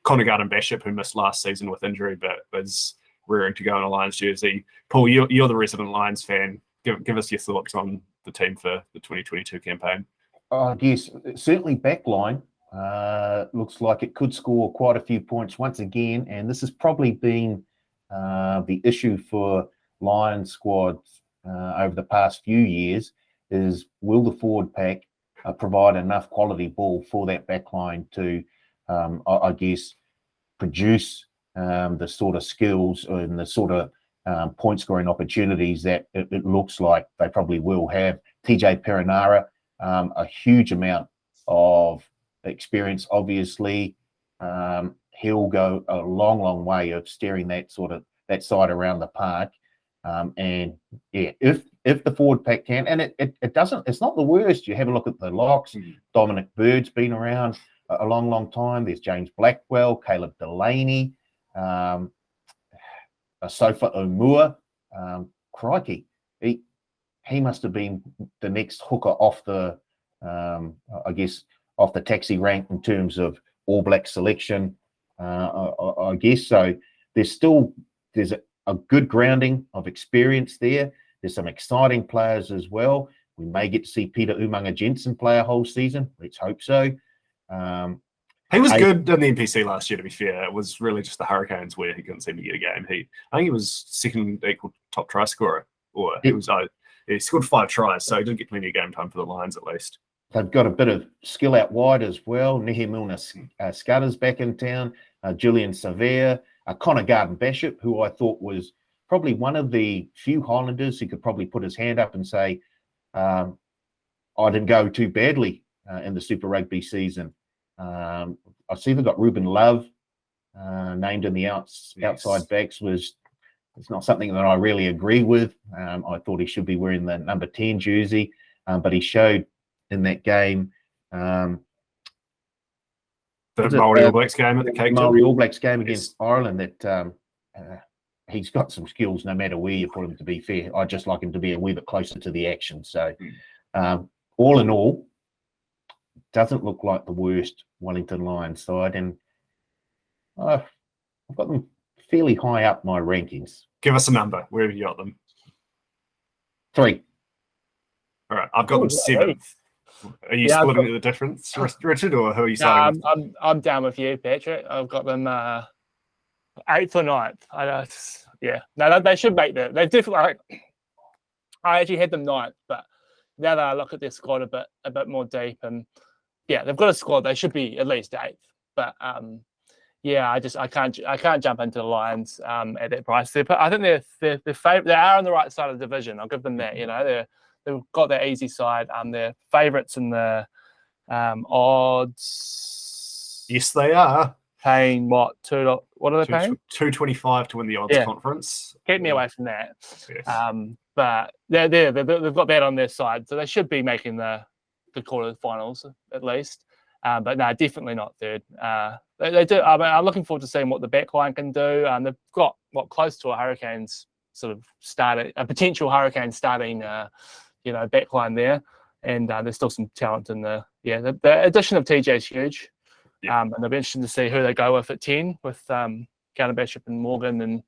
Connor Garden-Bishop, who missed last season with injury, but is rearing to go in a Lions jersey. Paul, you're the resident Lions fan. Give us your thoughts on the team for the 2022 campaign. I guess certainly backline looks like it could score quite a few points once again, and this has probably been the issue for Lions squads over the past few years is will the forward pack provide enough quality ball for that backline to, I guess, produce the sort of skills and the sort of point scoring opportunities that it looks like they probably will have. TJ Perenara, a huge amount of experience, obviously. He'll go a long way of steering that side around the park. And if the forward pack can, and it doesn't, it's not the worst. You have a look at the locks. Dominic Bird's been around a long time. There's James Blackwell, Caleb Delaney, Sofa Omua. Crikey, he must have been the next hooker off the off the taxi rank in terms of All Black selection. I guess so. There's a good grounding of experience there. There's some exciting players as well. We may get to see Peter Umanga Jensen play a whole season. Let's hope so. He was good in the NPC last year, to be fair. It was really just the Hurricanes where he couldn't seem to get a game. I think he was second equal top try scorer, or he scored 5 tries, so he didn't get plenty of game time for the Lions at least. They've got a bit of skill out wide as well. Nehe Milner Scudder's back in town. Julian Savea, Connor Garden-Bishop, who I thought was probably one of the few Highlanders who could probably put his hand up and say, I didn't go too badly in the Super Rugby season. I I see they've got Ruben Love named in the outside backs. It's not something that I really agree with. I thought he should be wearing the number 10 jersey, but he showed in that game. The Māori All Blacks game at the Cape Town. Māori All Blacks game against Ireland that he's got some skills no matter where you put him, to be fair. I just like him to be a wee bit closer to the action. So all in all, doesn't look like the worst Wellington Lions side. And I've got them fairly high up my rankings. Give us a number. Where have you got them? 3. All right. I've got them 7th. Are you splitting the difference, Richard, or who are you saying? I'm down with you, Patrick. I've got them 8th or 9th. No, they should make that. They've definitely. I actually had them 9th, but now that I look at their squad a bit more deep, and they've got a squad. They should be at least 8th, but I can't jump into the Lions at that price. I think they're favorite. They are on the right side of the division. I'll give them that. You know, they've got their easy side. They're favourites in the odds. Yes, they are. Paying what? What are they paying? 225 to win the odds conference. Keep me away from that. Yes. But they've got that on their side, so they should be making the quarterfinals at least. But no, definitely not 3rd. They do. I'm looking forward to seeing what the backline can do. They've got close to a Hurricanes sort of a potential Hurricane starting, backline there, and there's still some talent in the addition of TJ is huge. And it'll be interesting to see who they go with at 10 with Gunnar Bishop and Morgan, and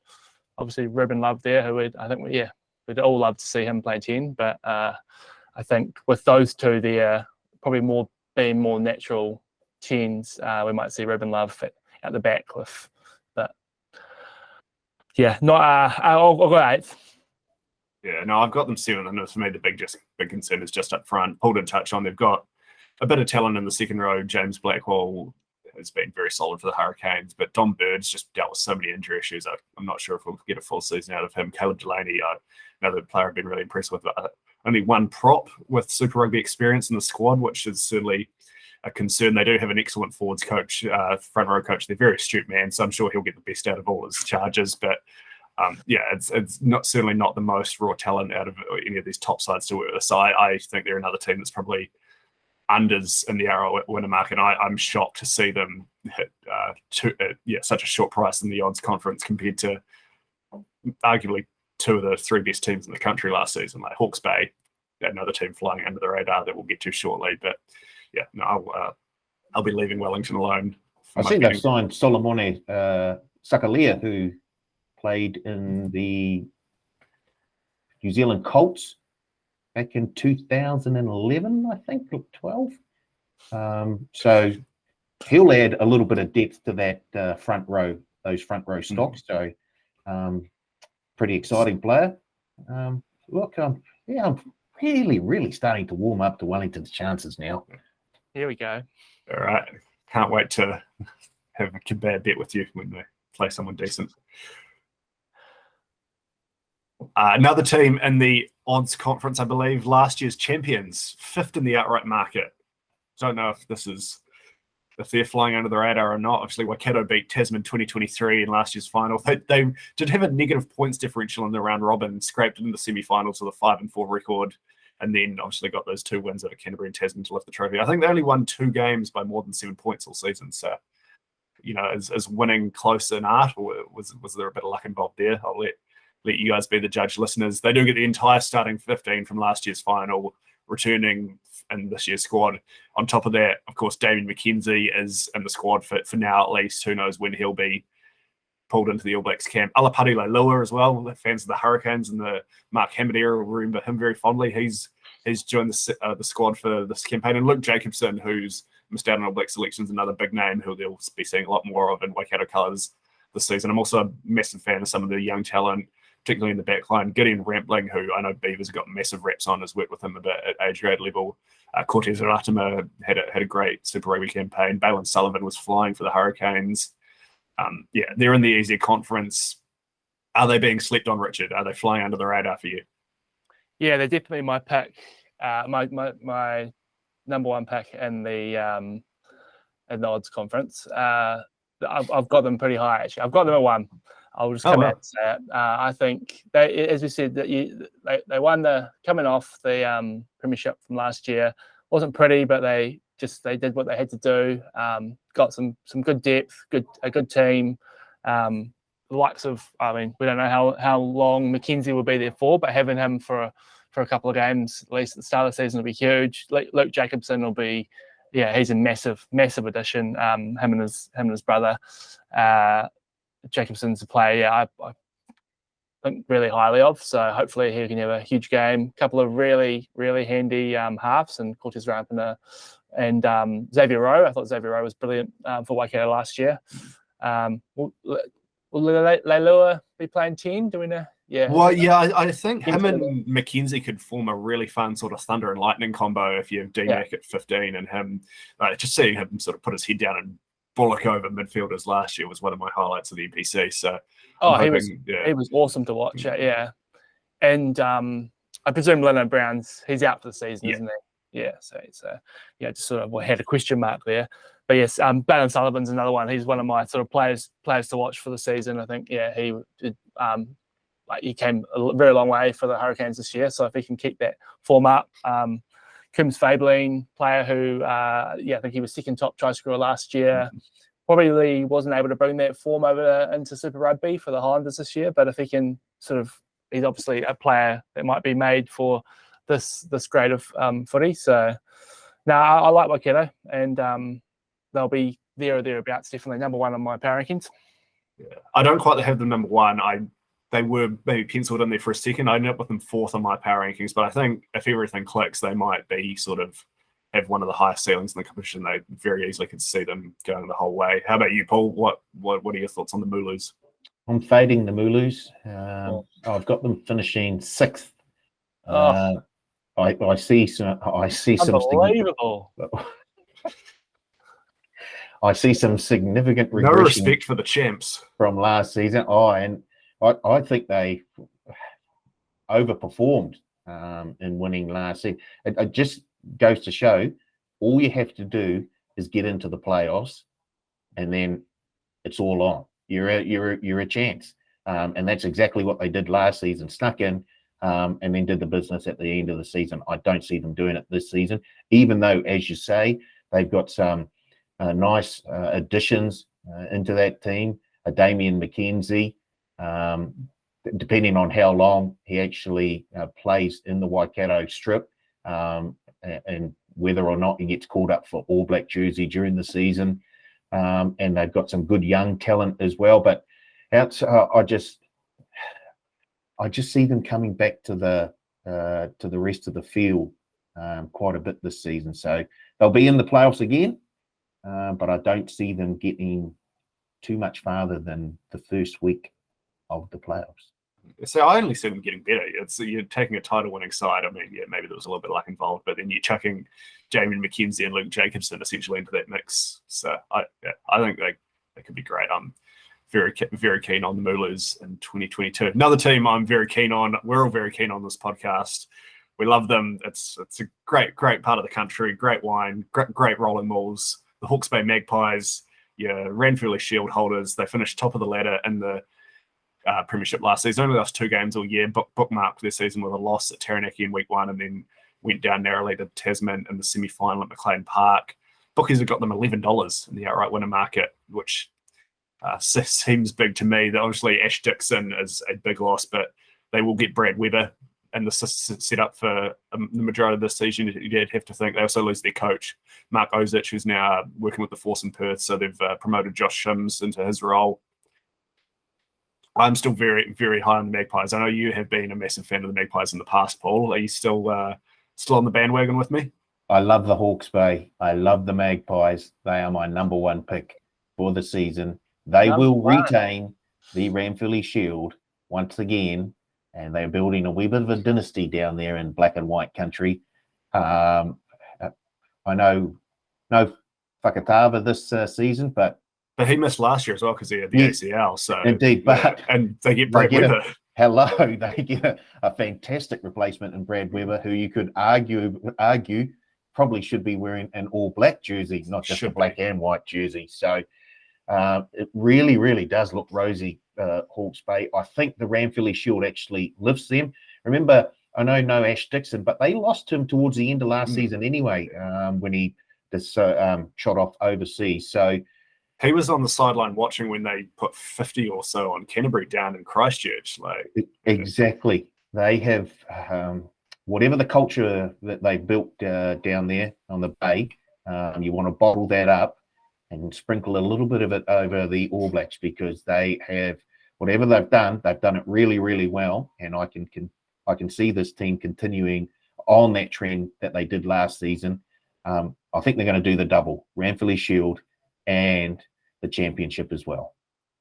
obviously Ruben Love there, who we'd all love to see him play 10. But I think with those two, they're probably being more natural 10s. We might see Ruben Love at the back with, but I'll go 8th. Yeah, no, I've got them 7th, and for me the big concern is just up front. Paul did touch on they've got a bit of talent in the second row. James Blackwell has been very solid for the Hurricanes, but Dom Bird's just dealt with so many injury issues. I'm not sure if we'll get a full season out of him. Caleb Delaney, another player I've been really impressed with. Only one prop with Super Rugby experience in the squad, which is certainly a concern. They do have an excellent forwards coach, front row coach. They're a very astute man, so I'm sure he'll get the best out of all his charges. But it's certainly not the most raw talent out of any of these top sides to work with. So I think they're another team that's probably unders in the arrow winner market. I'm shocked to see them hit such a short price in the odds conference compared to arguably 2 of the 3 best teams in the country last season, like Hawke's Bay, another team flying under the radar that we'll get to shortly. But I'll be leaving Wellington alone. I see they've signed Solomone Sakalia, who played in the New Zealand Colts back in 2011, I think, or 12. So he'll add a little bit of depth to that front row stocks. So pretty exciting player. I'm really starting to warm up to Wellington's chances now. Here we go. All right. Can't wait to have a bad bet with you when they play someone decent. Another team in the odds conference, I believe, last year's champions, 5th in the outright market. Don't know if they're flying under the radar or not. Obviously, Waikato beat Tasman 2023 in last year's final. They did have a negative points differential in the round robin, scraped it in the semi-finals with a 5-4 record, and then obviously got those 2 wins over Canterbury and Tasman to lift the trophy. I think they only won 2 games by more than 7 points all season. So, is winning close in art, or was there a bit of luck involved there? I'll let you guys be the judge, listeners. They do get the entire starting 15 from last year's final, returning in this year's squad. On top of that, of course, Damien McKenzie is in the squad for now at least. Who knows when he'll be pulled into the All Blacks camp. Alapati Leilua as well. The fans of the Hurricanes and the Mark Hammond era will remember him very fondly. He's joined the squad for this campaign. And Luke Jacobson, who's missed out on All Black selections, another big name who they'll be seeing a lot more of in Waikato colours this season. I'm also a massive fan of some of the young talent, particularly in the back line. Gideon Rampling, who I know Beavers got massive reps on, has worked with him a bit at age grade level. Cortez Aratama had a great Super Rugby campaign. Balin Sullivan was flying for the Hurricanes. They're in the easier conference. Are they being slept on, Richard? Are they flying under the radar for you? Yeah, they're definitely my pick. My number one pick in the in the odds conference. I've got them pretty high, actually. I've got them at 1. I'll just come out and say it. I think they, as we said, that they won coming off the premiership from last year. Wasn't pretty, but they did what they had to do. Got some good depth, a good team. The likes of, I mean, we don't know how long McKenzie will be there for, but having him for a couple of games, at least at the start of the season, will be huge. Luke Jacobson will be, he's a massive addition. Him and his brother. Jacobson's a player, I think really highly of. So hopefully he can have a huge game. A couple of really handy halves, and Cortez Rampana and Xavier Rowe. I thought Xavier Rowe was brilliant for Waikato last year. Will Leilua be playing 10? Do we know? Yeah. Well, yeah, I think him and McKenzie could form a really fun sort of thunder and lightning combo if you have D-Mac at 15 and him. Just seeing him sort of put his head down and bollock over midfielders last year was one of my highlights of the NPC. So, he was awesome to watch. Yeah, and I presume Leonard Brown's he's out for the season, isn't he? Yeah. So just sort of had a question mark there. But yes, Bannon Sullivan's another one. He's one of my sort of players to watch for the season. I think he did. He came a very long way for the Hurricanes this year. So if he can keep that form up. Coombs Fabelin, player who, I think he was second top try scorer last year. Probably wasn't able to bring that form over into Super Rugby for the Highlanders this year. But if he can he's obviously a player that might be made for this grade of footy. So, I like Waikato, and they'll be there or thereabouts. Definitely number 1 on my power rankings. Yeah, I don't quite have them number 1. They were maybe penciled in there for a second. I ended up with them 4th on my power rankings, but I think if everything clicks, they might be have one of the highest ceilings in the competition. They very easily could see them going the whole way. How about you, Paul? What are your thoughts on the Mooloos? I'm fading the Mooloos. I've got them finishing 6th. I see some. Unbelievable. I see some significant regression. No respect for the champs from last season. And I think they overperformed in winning last season. It just goes to show all you have to do is get into the playoffs, and then it's all on. You're a chance, and that's exactly what they did last season. Snuck in, and then did the business at the end of the season. I don't see them doing it this season, even though, as you say, they've got some nice additions into that team. Damien McKenzie. Depending on how long he actually plays in the Waikato strip, and whether or not he gets called up for All Black jersey during the season, and they've got some good young talent as well. But I just see them coming back to the rest of the field quite a bit this season. So they'll be in the playoffs again, but I don't see them getting too much farther than the first week of the playoffs. So I only see them getting better. You're taking a title-winning side. I mean, maybe there was a little bit of luck involved, but then you're chucking Jamie McKenzie and Luke Jacobson essentially into that mix. So I think they could be great. I'm very, very keen on the Mooloos in 2022. Another team I'm very keen on. We're all very keen on this podcast. We love them. It's a great part of the country. Great wine, great rolling malls. The Hawke's Bay Magpies, Ranfurly Shield holders. They finished top of the ladder in the premiership last season. Only lost 2 games all year. Bookmarked their season with a loss at Taranaki in week 1, and then went down narrowly to Tasman in the semi-final at McLean Park. Bookies have got them $11 in the outright winner market, which seems big to me. That obviously Ash Dixon is a big loss, but they will get Brad Weber and the set up for the majority of this season. You'd have to think they also lose their coach, Mark Ozich, who's now working with the Force in Perth. So they've promoted Josh Shims into his role. I'm still very, very high on the Magpies. I know you have been a massive fan of the Magpies in the past, Paul. Are you still on the bandwagon with me? I love the Hawke's Bay. I love the Magpies. They are my number 1 pick for the season. They will retain the Ranfurly Shield once again, and they're building a wee bit of a dynasty down there in black and white country. I know no Whakatava this season, but he missed last year as well because he had the ACL. So indeed, and they get Brad Weber. They get a fantastic replacement in Brad Weber, who you could argue probably should be wearing an all black jersey, not just a black and white jersey. So it really, really does look rosy, Hawke's Bay. I think the Ranfurly Shield actually lifts them. Remember, I know no Ash Dixon, but they lost him towards the end of last season anyway, when he just shot off overseas. So he was on the sideline watching when they put 50 or so on Canterbury down in Christchurch. Exactly. They have whatever the culture that they built down there on the bay. You want to bottle that up and sprinkle a little bit of it over the All Blacks, because they have whatever they've done it really, really well. And I can see this team continuing on that trend that they did last season. I think they're going to do the double, Ranfurly Shield and the championship as well.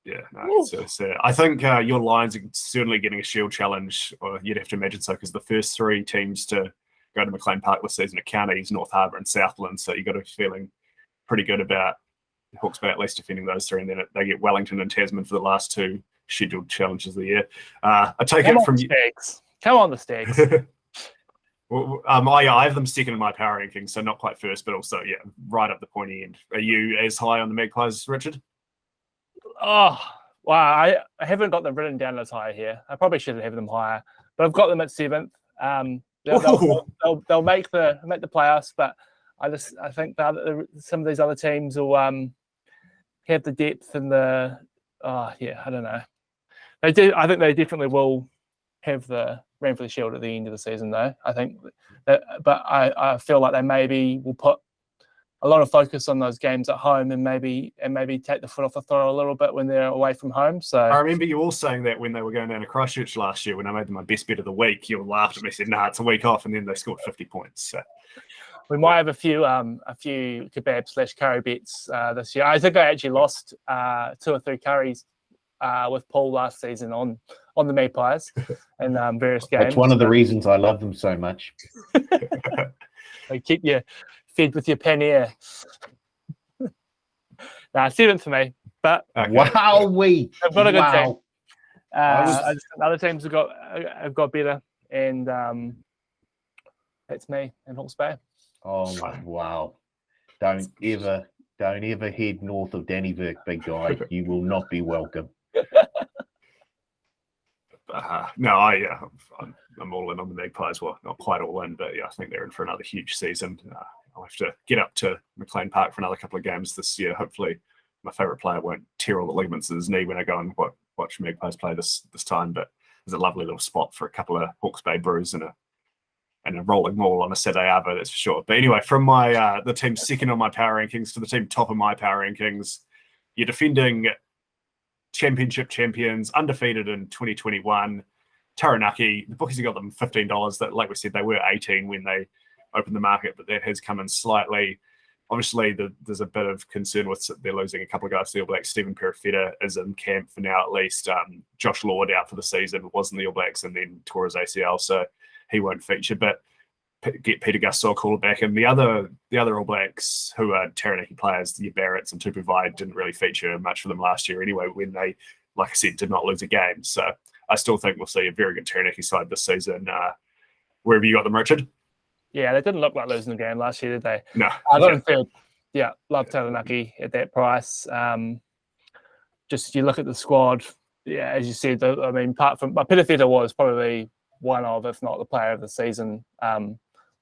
Yeah, no, so I think your Lions are certainly getting a Shield challenge, or you'd have to imagine so, because the first three teams to go to McLean Park this season are Counties, North Harbour and Southland. So you've got to be feeling pretty good about Hawke's Bay at least defending those three, and then they get Wellington and Tasman for the last two scheduled challenges of the year. I take it from you. Come on, the Stags. Well, I have them second in my power rankings, so not quite first, but also, right up the pointy end. Are you as high on the Magpies, Richard? Oh, wow. I haven't got them written down as high here. I probably should have them higher, but I've got them at 7th. They'll make the playoffs, but I think that some of these other teams will have the depth and the I don't know. They do. I think they definitely will have the Ranfurly Shield at the end of the season, though. I think that, but I feel like they maybe will put a lot of focus on those games at home and maybe take the foot off the throttle a little bit when they're away from home. So I remember you all saying that when they were going down to Christchurch last year, when I made them my best bet of the week, you all laughed at me, said, "Nah, it's a week off," and then they scored 50 points. So we might have a few kebab/curry bets this year. I think I actually lost 2 or 3 curries with Paul last season on the Magpies and various games. That's one of the reasons I love them so much. They keep you fed with your pannier. 7th for me. But wow, they've got a good team. Other teams have got better, and that's me in Hawke's Bay. Oh my wow! Don't ever head north of Dannyburg, big guy. You will not be welcome. No, I'm all in on the Magpies. Well, not quite all in, but I think they're in for another huge season. I'll have to get up to McLean Park for another couple of games this year. Hopefully, my favourite player won't tear all the ligaments in his knee when I go and watch Magpies play this time. But there's a lovely little spot for a couple of Hawke's Bay brews and a rolling maul on a Saturday arvo, that's for sure. But anyway, from my the team second on my power rankings to the team top of my power rankings, you're defending championship champions, undefeated in 2021. Taranaki, the bookies have got them $15. That, like we said, they were 18 when they opened the market, but that has come in slightly. Obviously, there's a bit of concern with they're losing a couple of guys to the All Blacks. Stephen Perifetta is in camp for now, at least. Josh Lord out for the season, was in the All Blacks and then tore his ACL, so he won't feature. But get Peter Gasol called back, and the other All Blacks who are Taranaki players, the Barretts and Tupu Vai, didn't really feature much for them last year anyway, when they, like I said, did not lose a game. So I still think we'll see a very good Taranaki side this season. Where have you got them, Richard? Yeah, they didn't look like losing the game last year, did they? No. I got them third. Yeah, love Taranaki at that price. Just you look at the squad, as you said, I mean, apart from Perifetta was probably one of, if not the player of the season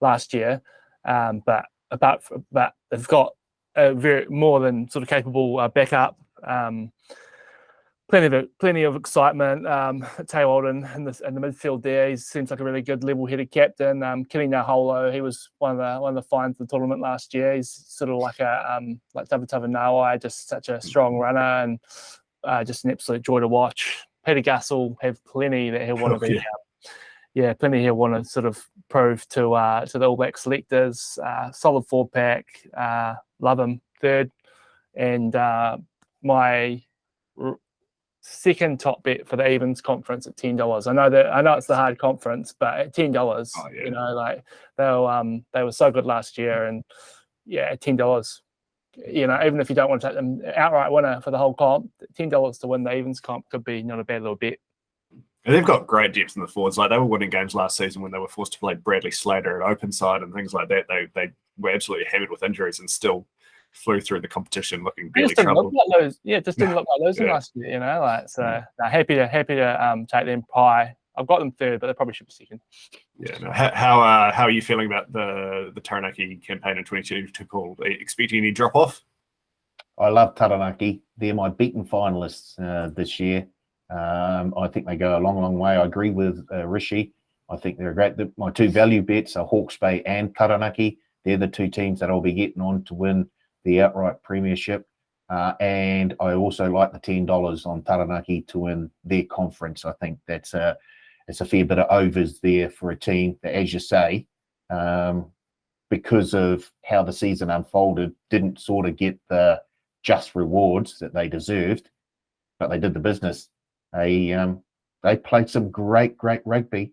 last year. But they've got a very more than sort of capable backup. Plenty of excitement. Teo Alden in the midfield there. He seems like a really good level-headed captain. Kenny Naholo, he was one of the finds of the tournament last year. He's sort of like like Tavatawa Nawai, just such a strong runner and just an absolute joy to watch. Peter Gasol have plenty that he'll want to be. Plenty he'll want to sort of prove to the All Black selectors. Solid 4-pack. Love him. Third, and my second top bet for the Evens conference at $10. I know it's the hard conference, but at $10, like they were so good last year, and at $10, even if you don't want to take them outright winner for the whole comp, $10 to win the Evens comp could be not a bad little bet. And they've got great depth in the forwards. Like, they were winning games last season when they were forced to play Bradley Slater at open side and things like that. They were absolutely hammered with injuries and still flew through the competition looking It barely just didn't troubled. look like lose. Yeah, it just didn't look like losing Yeah. last year. You know, like so. No, happy to take them pie. I've got them third, but they probably should be second. Yeah. No. How are you feeling about the Taranaki campaign in 2022? Paul, are you expecting any drop off? I love Taranaki. They're my beaten finalists this year. I think they go a long, long way. I agree with Rishi. I think they're great. My two value bets are Hawke's Bay and Taranaki. They're the two teams that I'll be getting on to win the outright premiership. And I also like the $10 on Taranaki to win their conference. I think it's a fair bit of overs there for a team that, as you say, because of how the season unfolded, didn't sort of get the just rewards that they deserved, but they did the business. They played some great rugby,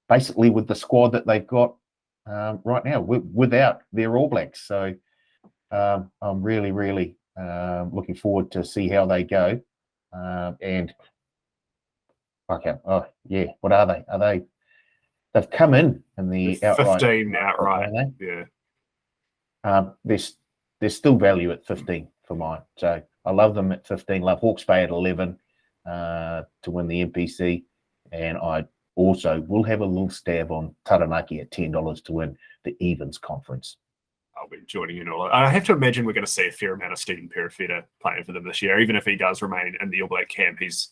basically with the squad that they've got right now, without their All Blacks. So I'm really looking forward to see how they go. And okay, what are they? They've come in the outright 15 outright. Yeah. There's still value at 15 for mine. So I love them at 15. Love Hawke's Bay at 11 to win the NPC, and I also will have a little stab on Taranaki at $10 to win the Evens Conference. I'll be joining you in all. I have to imagine we're going to see a fair amount of Stephen Perifeta playing for them this year. Even if he does remain in the All Black camp, he's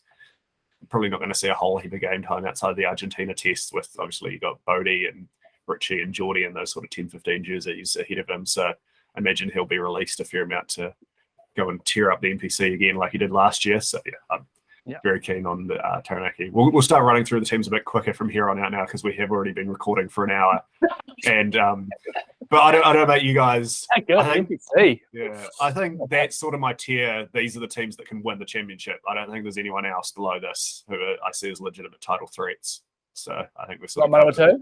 probably not going to see a whole heap of game time outside the Argentina test, with obviously you got Bodie and Richie and Geordie and those sort of 10-15 jerseys ahead of him. So I imagine he'll be released a fair amount to go and tear up the NPC again like he did last year. So yeah, I'm very keen on the Taranaki. We'll start running through the teams a bit quicker from here on out now, because we have already been recording for an hour. And but I don't know about you guys. Hey, good, NPC. Yeah, I think that's sort of my tier. These are the teams that can win the championship. I don't think there's anyone else below this who I see as legitimate title threats. So I think we're sort of Manawatu?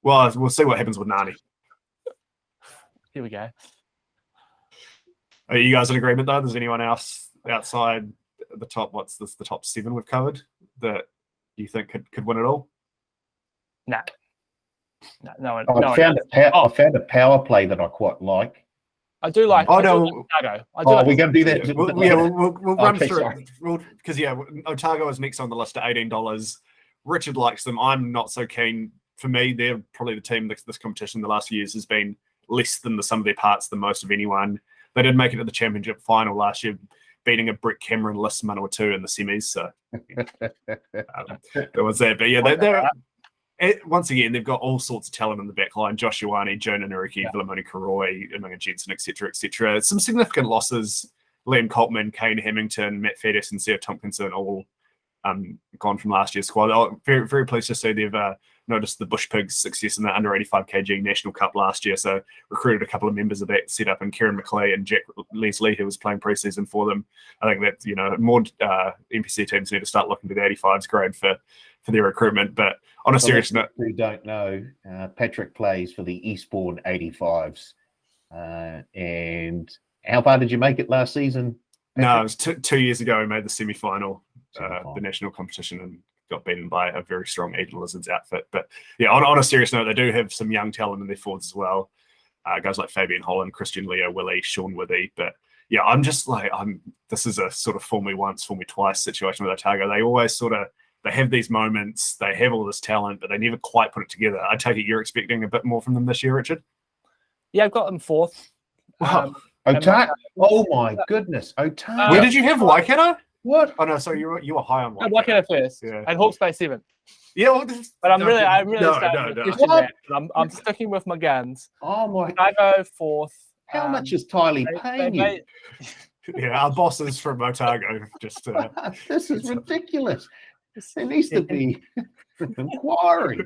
Well, we'll see what happens with Nani. Here we go. Are you guys in agreement though? There's anyone else outside the top? What's this? The top 7 we've covered that you think could win it all? Nah. No. I found a power play that I quite like. I do like. Otago. We're going to do that. We'll run through it. Because Otago is next on the list at $18. Richard likes them. I'm not so keen. For me, they're probably the team this competition the last few years has been less than the sum of their parts the most of anyone. They did make it to the championship final last year, beating a Brett Cameron-less Manawatu in the semis. So there was that. But yeah, they're once again, they've got all sorts of talent in the back line. Josh Ioane, Jonah Nariki, Vilamoni Karoi, Imunga Jensen, etc. Some significant losses. Liam Coltman, Kane Hamilton, Matt Fedis and Seo Tompkinson all gone from last year's squad. I'm very, very pleased to see they've noticed the Bush Pigs' success in the under 85 kg National Cup last year. So recruited a couple of members of that setup, and Kieran McLeay and Jack Leslie, who was playing preseason for them. I think that more NPC teams need to start looking to the 85s grade for their recruitment. But on a serious note, who don't know, Patrick plays for the Eastbourne 85s. And how far did you make it last season, Patrick? No, it was 2 years ago. We made the semi-final, the national competition, and got beaten by a very strong Eden Lizards outfit. But yeah, on a serious note, they do have some young talent in their forwards as well. Guys like Fabian Holland, Christian Leo, Willie, Sean Withy. But yeah, I'm just like, this is a sort of fool me once, fool me twice situation with Otago. They always they have these moments, they have all this talent, but they never quite put it together. I take it you're expecting a bit more from them this year, Richard? Yeah, I've got them 4th. Wow. Otago. Oh my goodness. Otago. Where did you have Waikato? What? Oh no, sorry, you were high on Waikato. Waikato first. Yeah. And Hawke's Bay 7th. Yeah, well, but I'm really no. I'm sticking with my guns. Oh my! Otago 4th. How much is Tylee paying you? Yeah, our bosses from Otago just. This is ridiculous. There needs to be an inquiry.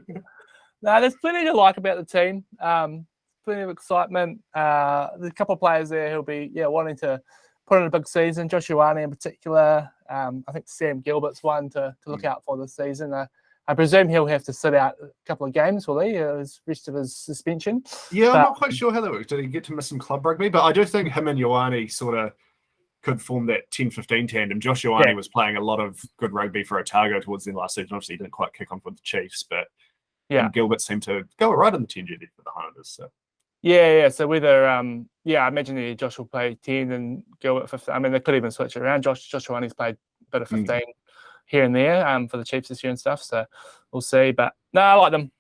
No, there's plenty to like about the team. Plenty of excitement. There's a couple of players there who'll be wanting to put in a big season. Josh Ioane in particular. I think Sam Gilbert's one to look out for this season. I presume he'll have to sit out a couple of games, will he? His rest of his suspension. Yeah, I'm not quite sure how that works. Did he get to miss some club rugby? But I do think him and Ioane sort of could form that 10-15 tandem. Josh Ioane was playing a lot of good rugby for Otago towards the end of last season. Obviously, he didn't quite kick on for the Chiefs, but Yeah. And Gilbert seemed to go right in the 10 duty for the Highlanders. So. Yeah. So whether I imagine that Josh will play 10 and Gilbert 15. I mean, they could even switch it around. Josh Ioane's played a bit of 15 here and there for the Chiefs this year and stuff. So we'll see. But no, I like them.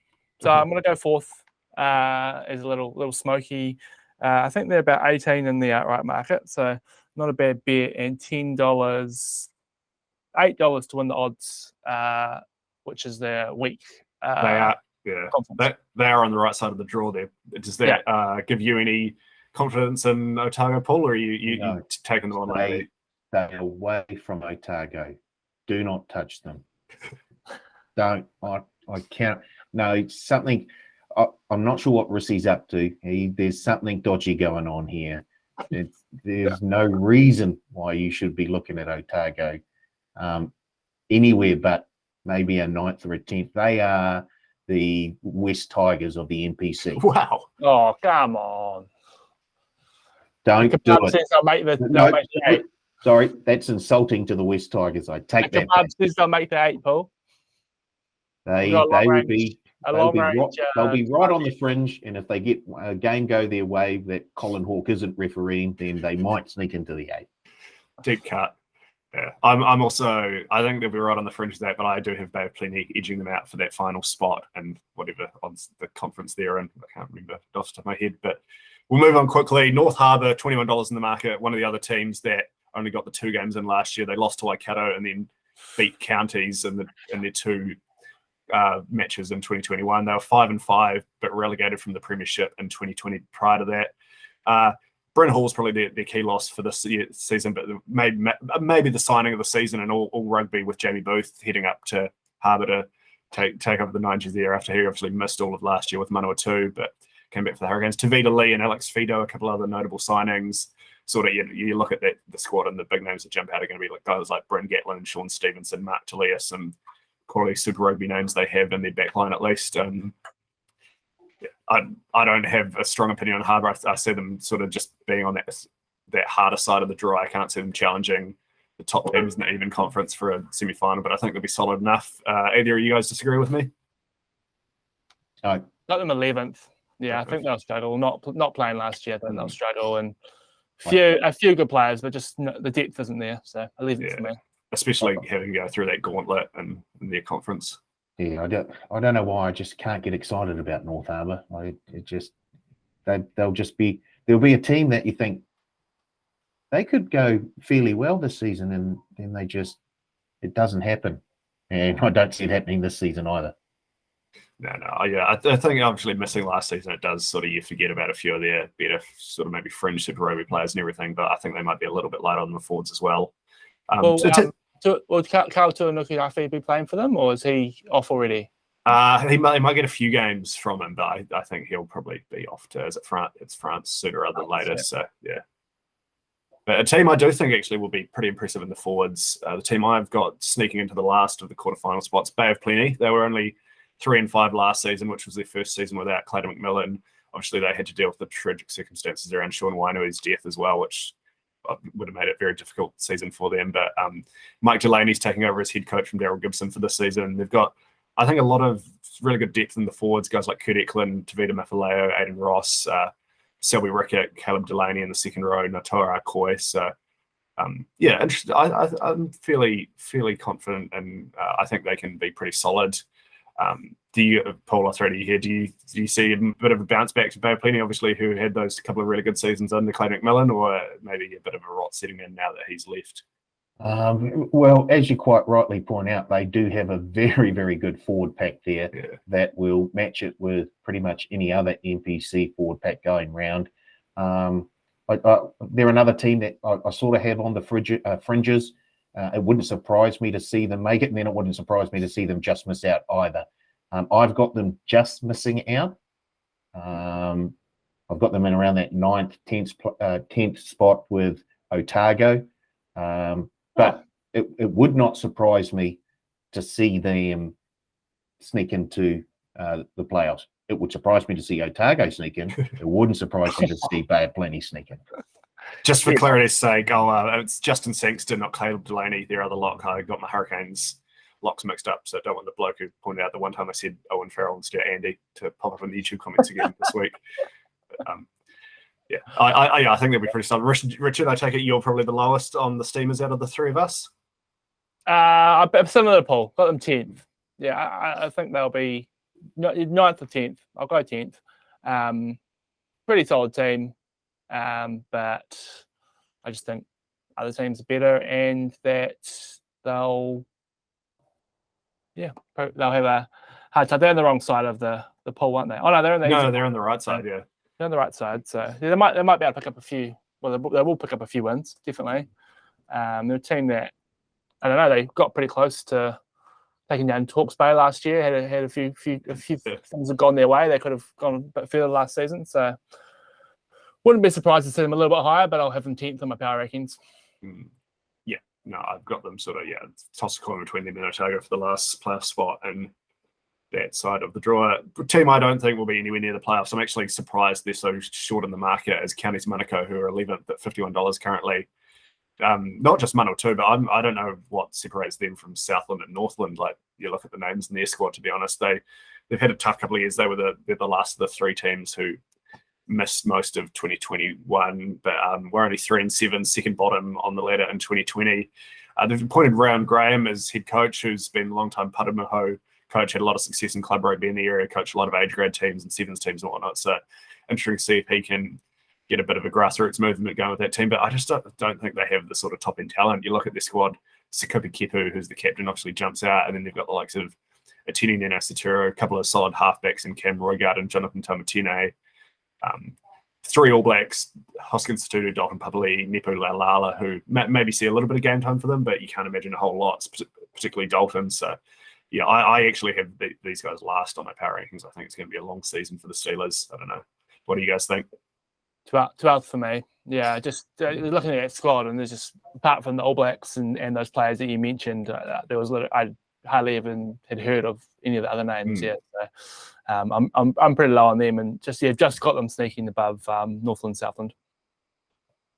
So I'm going to go fourth as a little smoky. I think they're about 18 in the outright market. So not a bad bet. And $10, $8 to win the odds, which is their week. They are. Yeah, they are on the right side of the draw there. Does that give you any confidence in Otago, Paul, or are you taking them on like they're away from Otago. Do not touch them. Don't. I can't. No, something. I'm not sure what Rissy's up to. There's something dodgy going on here. There's no reason why you should be looking at Otago anywhere but maybe a 9th or a 10th. They are the West Tigers of the NPC. Wow. Oh, come on. Don't do it. Sorry, that's insulting to the West Tigers. I take that back. They'll make the 8, Paul. They'll be right on the fringe, and if they get a game go their way that Colin Hawke isn't refereeing, then they might sneak into the 8. Deep cut. Yeah, I'm also. I think they'll be right on the fringe of that, but I do have Bay of Plenty edging them out for that final spot and whatever on the conference they're in. I can't remember off the top of my head, but we'll move on quickly. North Harbour, $21 in the market. One of the other teams that only got the 2 games in last year. They lost to Waikato and then beat Counties in their 2 matches in 2021. They were 5-5, but relegated from the Premiership in 2020 prior to that. Bryn Hall's probably their key loss for this season, but maybe the signing of the season and all rugby with Jamie Booth heading up to Harbour to take over the 90s there after he obviously missed all of last year with Manawatu, but came back for the Hurricanes. Tavita Lee and Alex Fido, a couple other notable signings. Sort of, you look at the squad and the big names that jump out are going to be like guys like Bryn Gatlin, Sean Stevenson, Mark Talea, some quality Super Rugby names they have in their backline at least. I don't have a strong opinion on Harbour. I see them sort of just being on that harder side of the draw. I can't see them challenging the top teams in the even conference for a semi-final, but I think they'll be solid enough. Either of you guys disagree with me? Got them 11th. Yeah, I think they'll struggle. Not playing last year, I think they'll struggle. And a few good players, but just the depth isn't there. So 11th for me. Especially having to go through that gauntlet in their conference. Yeah, I don't know why I just can't get excited about North Harbour. There'll be a team that you think they could go fairly well this season, and then it doesn't happen. And I don't see it happening this season either. No, yeah, I think obviously missing last season, it does sort of, you forget about a few of their better sort of maybe fringe Super Rugby players and everything, but I think they might be a little bit light on the forwards as well. Will Carl Tuanuku be playing for them, or is he off already? He might get a few games from him, but I think he'll probably be off to, it's France sooner rather than later. So, yeah. But a team I do think actually will be pretty impressive in the forwards. The team I've got sneaking into the last of the quarterfinal spots, Bay of Plenty. They were only 3-5 last season, which was their first season without Clayton McMillan. Obviously, they had to deal with the tragic circumstances around Sean Wainui's death as well, which would have made it a very difficult season for them. But Mike Delaney's taking over as head coach from Daryl Gibson for this season. They've got, I think, a lot of really good depth in the forwards, guys like Kurt Eklund, Tavita Mafaleo, Aidan Ross, Selby Rickett, Caleb Delaney in the second row, Natoa Akoi. So, yeah, interesting. I'm fairly confident, and I think they can be pretty solid. Do you, Paul, I'll throw to you here, do you see a bit of a bounce back to Bay of Plenty, obviously, who had those couple of really good seasons under Clayton McMillan, or maybe a bit of a rot setting in now that he's left? Well, as you quite rightly point out, they do have a very, very good forward pack there that will match it with pretty much any other NPC forward pack going round. They're another team that I sort of have on the fringes. It wouldn't surprise me to see them make it, and then it wouldn't surprise me to see them just miss out either. I've got them just missing out. I've got them in around that 9th, 10th spot with Otago. But it would not surprise me to see them sneak into the playoffs. It would surprise me to see Otago sneak in. It wouldn't surprise me to see Bay of Plenty sneak in. Just for clarity's sake, it's Justin Sangster, not Caleb Delaney, their other lock. I got my Hurricanes locks mixed up. So I don't want the bloke who pointed out the one time I said Owen Farrell instead of Andy to pop up in the YouTube comments again this week. But, yeah, I think they'll be pretty solid. Richard, I take it you're probably the lowest on the Steamers out of the three of us. I'm similar to Paul. Got them 10th. Yeah, I think they'll be 9th or 10th. I'll go 10th. Pretty solid team, but I just think other teams are better, and that they'll have a hard time. They're on the wrong side of the poll, aren't they? Oh no, they're on the right side. Yeah, they're on the right side. So they might be able to pick up a few. Well, they will pick up a few wins, definitely. They're a team that, I don't know, they got pretty close to taking down Hawke's Bay last year. Had a few things have gone their way. They could have gone a bit further last season. So wouldn't be surprised to see them a little bit higher, but I'll have them 10th on my power rankings. Yeah, no, I've got them sort of toss a coin between them and Otago for the last playoff spot and that side of the draw. The team I don't think will be anywhere near the playoffs. I'm actually surprised they're so short in the market as Counties Manukau, who are 11th at $51 currently. Not just Manawatu, but I don't know what separates them from Southland and Northland. Like, you look at the names in their squad, to be honest, they've had a tough couple of years. They're the last of the three teams who missed most of 2021, but we're only 3-7, second bottom on the ladder in 2020. They've appointed Ryan Graham as head coach, who's been a long-time Paramuho coach, had a lot of success in club rugby in the area, coached a lot of age grade teams and sevens teams and whatnot. So interesting to see if he can get a bit of a grassroots movement going with that team. But I just don't think they have the sort of top end talent. You look at their squad, Sikopi Kepu, who's the captain, obviously jumps out, and then they've got the likes of Atini Nana Saturo, a couple of solid halfbacks in Cam Roigard and Jonathan Tamatine. Three All Blacks, Hoskins Tutu, Dalton Papali, Nepu Lalala, who maybe see a little bit of game time for them, but you can't imagine a whole lot, particularly Dalton. So, yeah, I actually have these guys last on my power rankings. I think it's going to be a long season for the Steelers. I don't know. What do you guys think? 12th for me. Yeah, just looking at that squad, and there's just, apart from the All Blacks and those players that you mentioned, there was I hardly even had heard of any of the other names yet. So, I'm pretty low on them, and just got them sneaking above Northland Southland.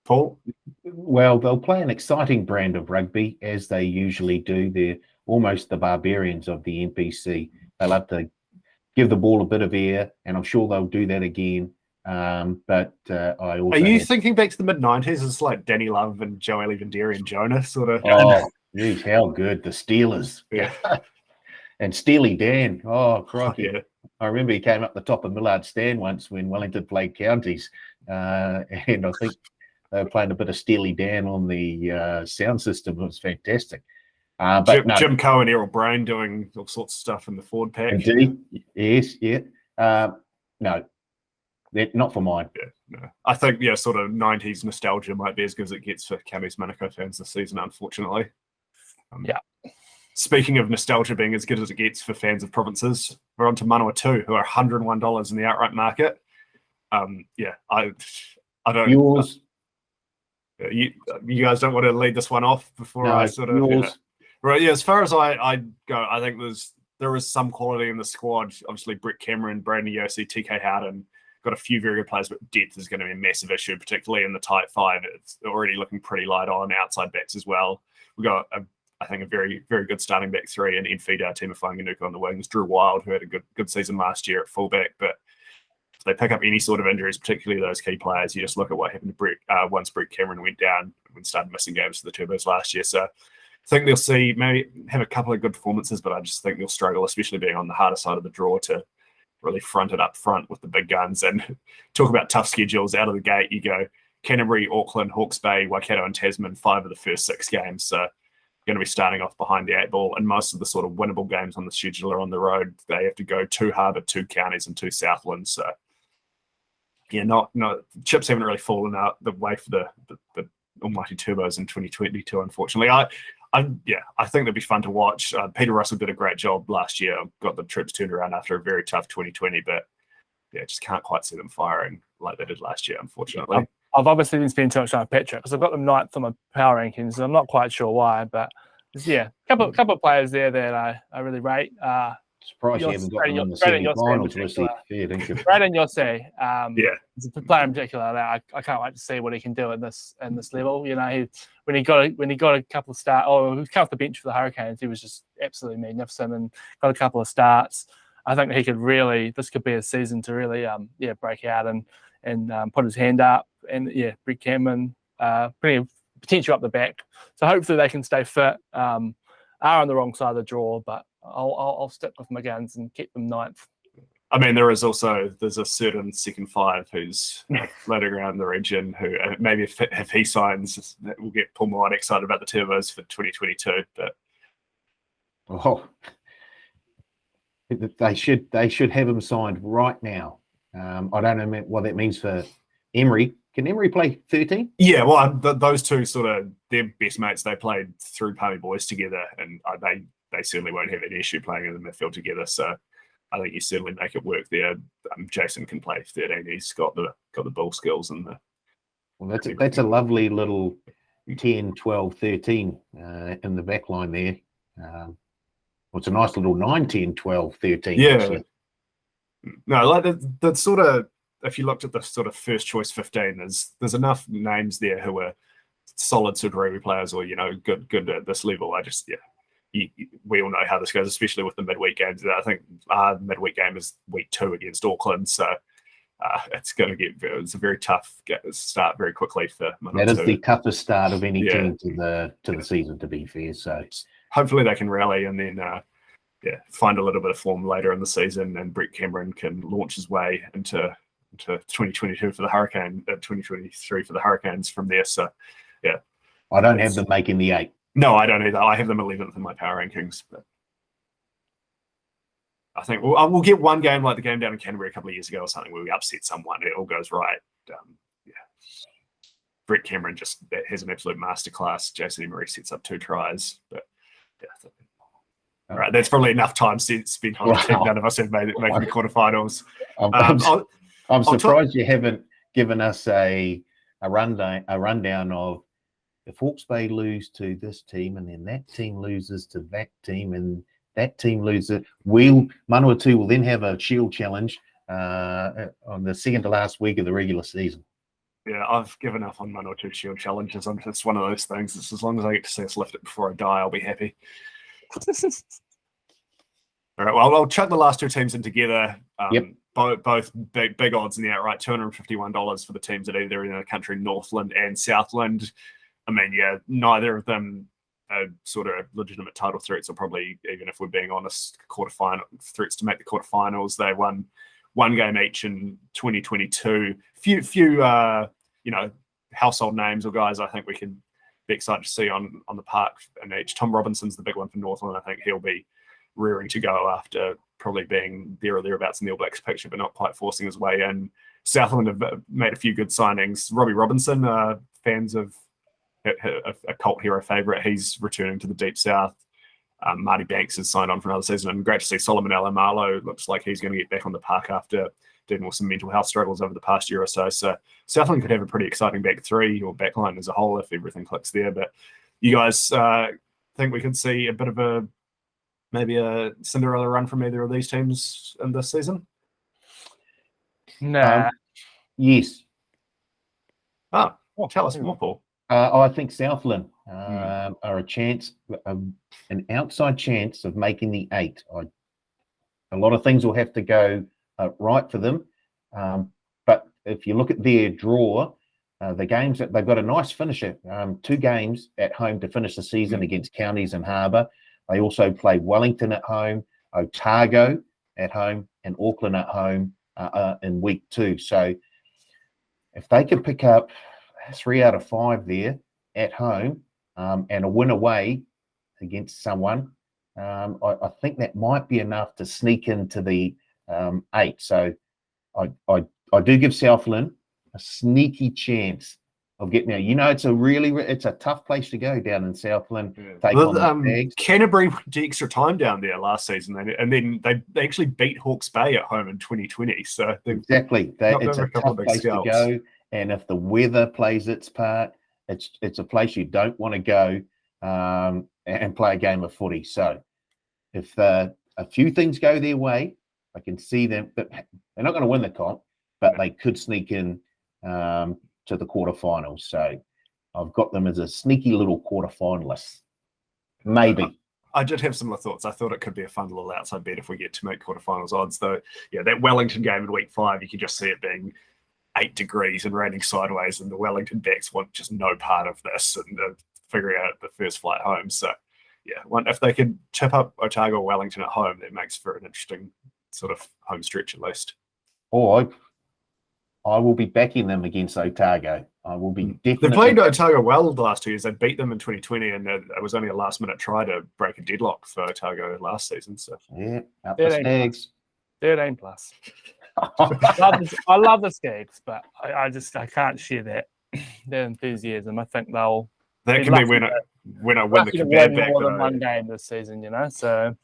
Paul? Well, they'll play an exciting brand of rugby, as they usually do. They're almost the barbarians of the NPC. They love to give the ball a bit of air, and I'm sure they'll do that again. But I also... Are you thinking back to the mid-90s? It's like Danny Love and Joey Vanderi and Jonah, sort of. Oh, geez, how good. The Steelers. Yeah. And Steely Dan. Oh, crikey. Yeah. I remember he came up the top of Millard Stand once when Wellington played counties. And I think they were playing a bit of Steely Dan on the sound system. It was fantastic. But Jim Coe and Errol Brown doing all sorts of stuff in the forward pack. Indeed. Yes, yeah. No, not for mine. Yeah, no. I think, sort of 90s nostalgia might be as good as it gets for Counties Manukau fans this season, unfortunately. Yeah. Speaking of nostalgia being as good as it gets for fans of provinces, we're on to Manawatu, who are $101 in the outright market. I don't. Yours. You guys don't want to lead this one off before I sort of. Yours. Right. Yeah. As far as I go, I think there is some quality in the squad. Obviously, Brett Cameron, Brandon Yossi, TK Howden. Got a few very good players, but depth is going to be a massive issue, particularly in the tight five. It's already looking pretty light on outside backs as well. We've got, I think, a very, very good starting back three, and Enfida, Tima Whanganukau on the wings, Drew Wild, who had a good season last year at fullback. But if they pick up any sort of injuries, particularly those key players, you just look at what happened to Brett once Brett Cameron went down and started missing games for the Turbos last year. So I think they'll see maybe have a couple of good performances, but I just think they'll struggle, especially being on the harder side of the draw, to really front it up front with the big guns. And talk about tough schedules out of the gate. You go Canterbury, Auckland, Hawke's Bay, Waikato and Tasman, 5 of the first 6 games. So going to be starting off behind the 8 ball, and most of the sort of winnable games on the schedule are on the road. They have to go 2 Harbour, 2 Counties and 2 Southland. So yeah, not chips haven't really fallen out the way for the almighty Turbos in 2022, unfortunately. I think they'd be fun to watch. Peter Russell did a great job last year, got the troops turned around after a very tough 2020, but just can't quite see them firing like they did last year, unfortunately. I've obviously been spending too much time with Petra because I've got them 9th on my power rankings, and I'm not quite sure why, but a couple of players there that I really rate. Surprised you haven't got them in the semi-finals this year. Yeah, thank you. Brandon Yossi, Yeah. is a player in particular that I can't wait to see what he can do in this level. You know, when he got a couple of starts, he came off the bench for the Hurricanes, he was just absolutely magnificent and got a couple of starts. I think that he could really, this could be a season to really, break out and put his hand up. And Brett Cameron, plenty of potential up the back. So hopefully they can stay fit. Are on the wrong side of the draw, but I'll stick with my guns and keep them ninth. I mean, there's a certain second five who's floating around the region who maybe if he signs, we'll get Paul Moana excited about the turbos for 2022. But they should have him signed right now. I don't know what that means for Emery. Can Emery play 13? Yeah, well, those two sort of they're best mates. They played through Palmy Boys together, and they certainly won't have any issue playing in the midfield together. So I think you certainly make it work there. Jason can play 13. He's got the ball skills and the. Well, that's a lovely little 10, 12, 13 in the back line there. It's a nice little 9, 10, 12, 13. Yeah. Actually. No, like the sort of, if you looked at the sort of first choice 15, there's enough names there who are solid Super Rugby players or, good at this level. We all know how this goes, especially with the midweek games. I think our midweek game is week 2 against Auckland, so it's a very tough start very quickly for Manawatu. That is the toughest start of any team to the season, to be fair. So hopefully they can rally and then find a little bit of form later in the season, and Brett Cameron can launch his way into 2022 for the Hurricane, 2023 for the Hurricanes from there. So I don't have them making the 8. No, I don't either. I have them 11th in my power rankings, but I think we'll get one game like the game down in Canterbury a couple of years ago or something where we upset someone. It all goes right. Brett Cameron just has an absolute masterclass. Jason Emery sets up 2 tries, but all right, that's probably enough time spent on the team. None of us have made the quarterfinals. I'm surprised you haven't given us a rundown of if Hawke's Bay lose to this team and then that team loses to that team and that team loses. Manawatu will then have a shield challenge on the second to last week of the regular season. Yeah, I've given up on Manawatu shield challenges. It's one of those things. It's as long as I get to see us lift it before I die, I'll be happy. All right, well, I'll chuck the last 2 teams in together. Both big odds in the outright, $251 for the teams that are either in the country, Northland and Southland. I mean, neither of them are sort of legitimate title threats, or probably, even if we're being honest, quarterfinal threats to make the quarterfinals. They won 1 game each in 2022. Few household names or guys I think we can be excited to see on the park in each. Tom Robinson's the big one for Northland. I think he'll be rearing to go after probably being there or thereabouts in the All Blacks picture, but not quite forcing his way in. Southland have made a few good signings. Robbie Robinson, fans of a cult hero favourite, he's returning to the Deep South. Marty Banks has signed on for another season, and great to see Solomon Alamalo. Looks like he's going to get back on the park after dealing with some mental health struggles over the past year or so. So Southland could have a pretty exciting back 3 or back line as a whole if everything clicks there. But you guys think we could see a bit of maybe a Cinderella run from either of these teams in this season? Nah. Yes. Oh, tell us more, Paul. I think Southland are a chance, an outside chance of making the 8. A lot of things will have to go right for them. But if you look at their draw, the games that they've got a nice finisher, 2 games at home to finish the season against Counties and Harbour. They also play Wellington at home, Otago at home, and Auckland at home in week 2. So if they can pick up 3 out of 5 there at home and a win away against someone, I think that might be enough to sneak into the 8. So I do give Southland a sneaky chance of getting there. It's a tough place to go down in Southland. Canterbury went the extra time down there last season, and then they actually beat Hawke's Bay at home in 2020. So exactly, it's a tough place to go. And if the weather plays its part, it's a place you don't want to go and play a game of footy. So if a few things go their way, I can see them, but they're not going to win the comp, but they could sneak in to the quarterfinals. So I've got them as a sneaky little quarterfinalist. Maybe. I did have similar thoughts. I thought it could be a fun little outside bet if we get to make quarterfinals odds, though. Yeah, that Wellington game in week 5, you can just see it being 8 degrees and raining sideways, and the Wellington backs want just no part of this and figuring out the first flight home. So, yeah, if they could tip up Otago or Wellington at home, that makes for an interesting sort of home stretch at least. Or I will be backing them against Otago. I will be definitely. They played Otago well the last 2 years. They beat them in 2020, and it was only a last-minute try to break a deadlock for Otago last season. So yeah, up the Stags. 13 plus. I love the Stags, but I can't share their enthusiasm. I think that can be when I win the Kebab back. More than one game this season, So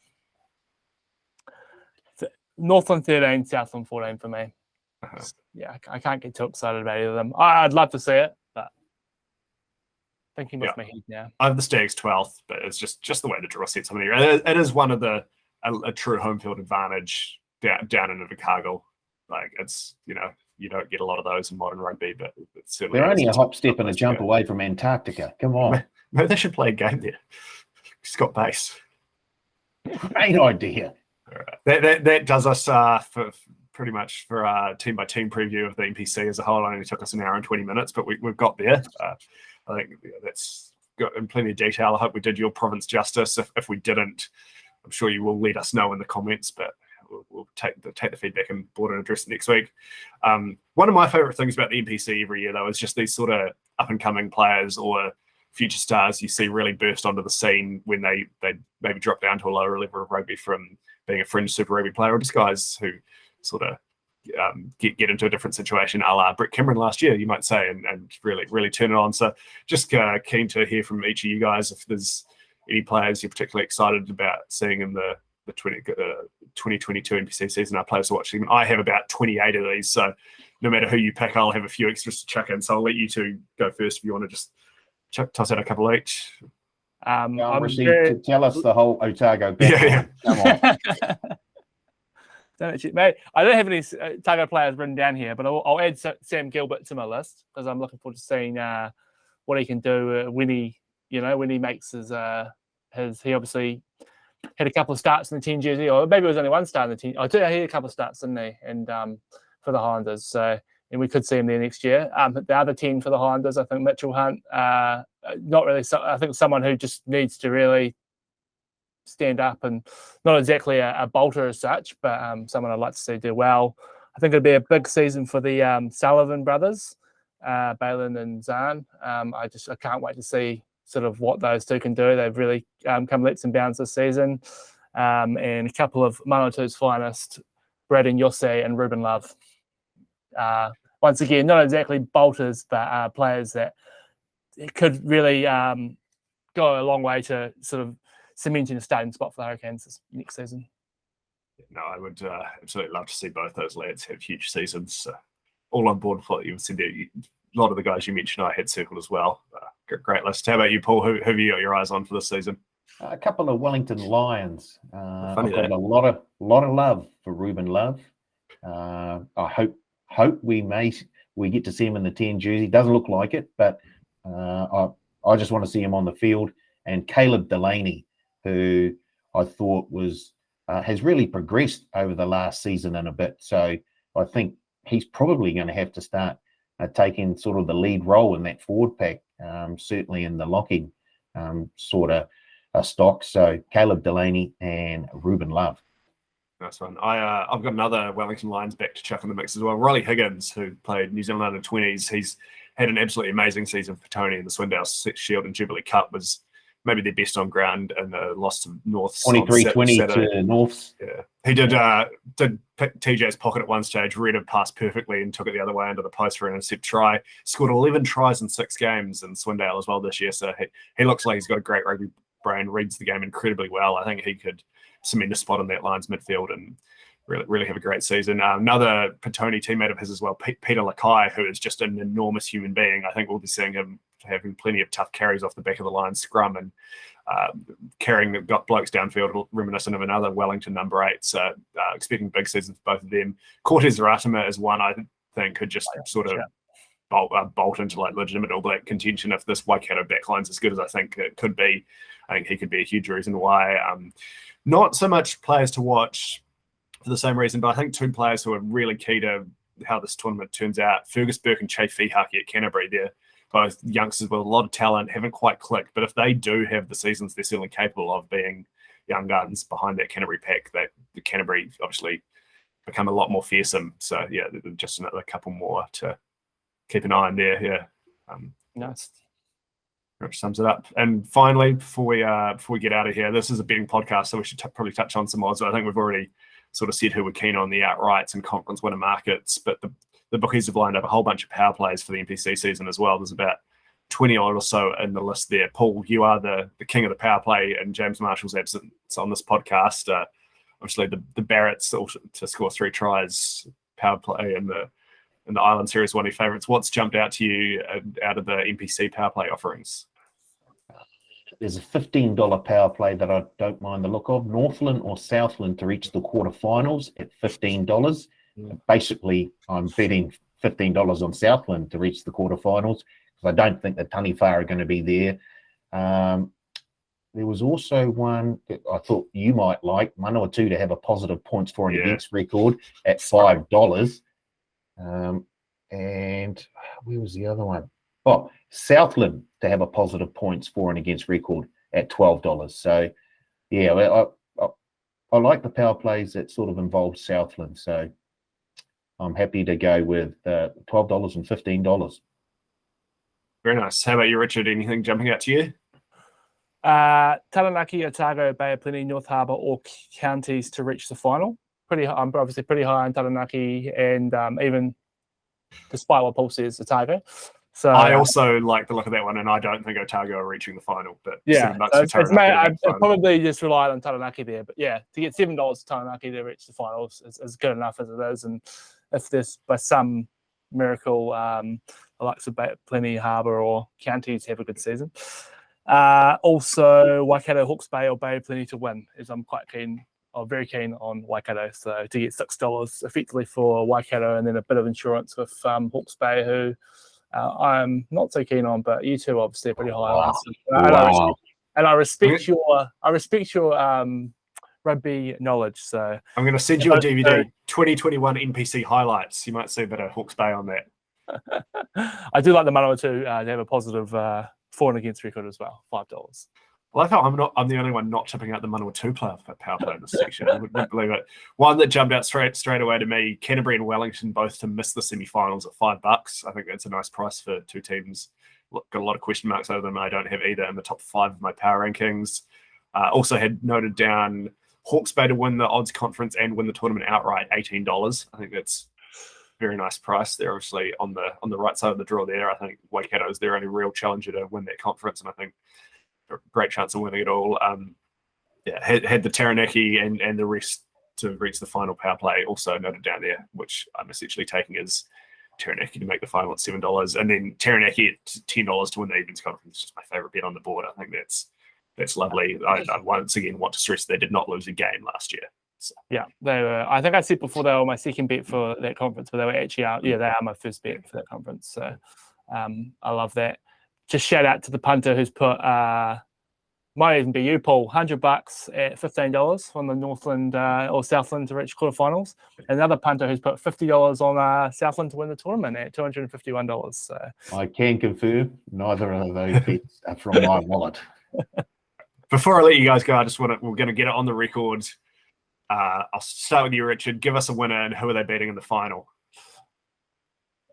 Northland 13, Southland 14 for me. Yeah, I can't get too excited about either of them. I'd love to see it, but thinking with my head now. I have the Stags 12th, but it's just the way the draw sets. It is one of a true home field advantage down in Invercargill. Like it's you don't get a lot of those in modern rugby, but it's certainly they're only a hop, step, and a jump away from Antarctica. Come on, maybe they should play a game there. Scott Base, great idea. All right. That does us for pretty much for our team by team preview of the NPC as a whole. It only took us an hour and 20 minutes, but we've got there. I think that's got in plenty of detail. I hope we did your province justice. If we didn't, I'm sure you will let us know in the comments, but we'll take the feedback and board and address it next week. One of my favorite things about the NPC every year, though, is just these sort of up-and-coming players or future stars you see really burst onto the scene when they maybe drop down to a lower level of rugby from being a fringe Super Rugby player, or just guys who sort of get into a different situation, a la Brett Cameron last year, you might say, and really turn it on. So just keen to hear from each of you guys if there's any players you're particularly excited about seeing in the 2022 NPC season. Our players to watch. I have about 28 of these, so no matter who you pick, I'll have a few extras to chuck in. So I'll let you two go first if you want to just toss out a couple each. Tell us the whole Otago background. Come on. Mate, I don't have any Otago players written down here, but I'll add Sam Gilbert to my list because I'm looking forward to seeing what he can do when he makes his. He obviously had a couple of starts in the 10 jersey, or maybe it was only one start in the 10. I did hear a couple of starts, didn't he? And for the Highlanders, so and we could see him there next year. The other 10 for the Highlanders, I think Mitchell Hunt, not really. I think someone who just needs to really stand up and not exactly a bolter as such, but someone I'd like to see do well. I think it'd be a big season for the Sullivan brothers, Balin and Zahn. I can't wait to see sort of what those two can do. They've really come leaps and bounds this season. And a couple of Manawatu's finest, Braden Yosse and Ruben Love. Once again, not exactly bolters, but players that could really go a long way to sort of cementing a starting spot for the Hurricanes next season. No, I would absolutely love to see both those lads have huge seasons. All on board for what you've said there. A lot of the guys you mentioned I had circled as well. Great list. How about you, Paul? Who have you got your eyes on for this season? A couple of Wellington Lions. I've got a lot of love for Ruben Love. I hope we get to see him in the 10 jersey. Doesn't look like it, but I just want to see him on the field. And Caleb Delaney, who I thought has really progressed over the last season and a bit. So I think he's probably going to have to start taking sort of the lead role in that forward pack, certainly in the locking sort of stock. So Caleb Delaney and Ruben Love. Nice one. I've got another Wellington Lions back to chuck in the mix as well. Riley Higgins, who played New Zealand under 20s. He's had an absolutely amazing season for Tony in the Swindale Shield and Jubilee Cup. Was maybe their best on ground and the loss to Norths. 23-20 to Norths. Yeah. He did pick TJ's pocket at one stage, read a pass perfectly and took it the other way under the post for an intercept try. Scored 11 tries in 6 games in Swindale as well this year. So he looks like he's got a great rugby brain, reads the game incredibly well. I think he could cement a spot in that Lions midfield and really have a great season. Another Petone teammate of his as well, Peter Lakai, who is just an enormous human being. I think we'll be seeing him having plenty of tough carries off the back of the line scrum and carrying got blokes downfield, reminiscent of another Wellington number 8. So expecting big seasons for both of them. Cortez Ratima is one I think could just sort of bolt into like legitimate All Black contention if this Waikato backline's as good as I think it could be. I think he could be a huge reason why. Not so much players to watch for the same reason, but I think 2 players who are really key to how this tournament turns out. Fergus Burke and Che Fihaki at Canterbury. They're both youngsters with a lot of talent, haven't quite clicked, but if they do have the seasons they're certainly capable of being young guns behind that Canterbury pack, that the Canterbury obviously become a lot more fearsome. So yeah, just another couple more to keep an eye on there. Yeah. Nice. Which sums it up. And finally, before we get out of here, this is a betting podcast, so we should probably touch on some odds. I think we've already sort of said who we're keen on the outrights and conference winner markets, but the bookies have lined up a whole bunch of power plays for the NPC season as well. There's about 20 odd or so in the list there. Paul, you are the king of the power play in James Marshall's absence on this podcast. Obviously, the Barretts to score 3 tries power play in the Island Series, one of your favourites. What's jumped out to you out of the NPC power play offerings? There's a $15 power play that I don't mind the look of. Northland or Southland to reach the quarterfinals at $15. Basically, I'm betting $15 on Southland to reach the quarterfinals because I don't think the Taniwha are going to be there. There was also one that I thought you might like, Manawatu to have a positive points for and against record at $5. And where was the other one? Oh, Southland to have a positive points for and against record at $12. So, yeah, I like the power plays that sort of involve Southland. So I'm happy to go with $12 and $15. Very nice. How about you, Richard? Anything jumping out to you? Taranaki, Otago, Bay of Plenty, North Harbour, all counties to reach the final. I'm obviously pretty high on Taranaki, and even despite what Paul says, Otago. So I also like the look of that one, and I don't think Otago are reaching the final. But yeah, I probably just relied on Taranaki there. But yeah, to get $7 to Taranaki to reach the finals is good enough as it is. And if there's by some miracle, the likes of Bay of Plenty, Harbour, or counties have a good season. Also, Waikato, Hawke's Bay, or Bay of Plenty to win, as I'm quite keen. I'm very keen on Waikato, so to get $6 effectively for Waikato, and then a bit of insurance with Hawke's Bay, who I'm not so keen on, but you two obviously are pretty high on. So, and I respect your rugby knowledge. So I'm going to send you a DVD, 2021 NPC highlights. You might see a bit of Hawke's Bay on that. I do like the Manawatu to have a positive for and against record as well, $5. I like how I'm the only one not chipping out the Manawatu power play in this section. I wouldn't believe it. One that jumped out straight away to me, Canterbury and Wellington both to miss the semi-finals at $5. I think that's a nice price for 2 teams. Got a lot of question marks over them. I don't have either in the top 5 of my power rankings. Also had noted down Hawke's Bay to win the odds conference and win the tournament outright, $18. I think that's a very nice price. They're obviously on the right side of the draw there. I think Waikato is their only real challenger to win that conference, and I think great chance of winning it all. Had the Taranaki and the rest to reach the final power play also noted down there, which I'm essentially taking as Taranaki to make the final at $7, and then Taranaki at $10 to win the evens conference. It's just my favourite bet on the board. I think that's lovely. I once again want to stress they did not lose a game last year. So. Yeah, they were. I think I said before they were my second bet for that conference, but they were actually out. Yeah, they are my first bet for that conference. So I love that. Just shout out to the punter who's put, might even be you, Paul, $100 at $15 on the Northland or Southland to reach quarterfinals. Another punter who's put $50 on Southland to win the tournament at $251. So I can confirm neither of those bets are from my wallet. Before I let you guys go, we're going to get it on the record. I'll start with you, Richard. Give us a winner, and who are they beating in the final?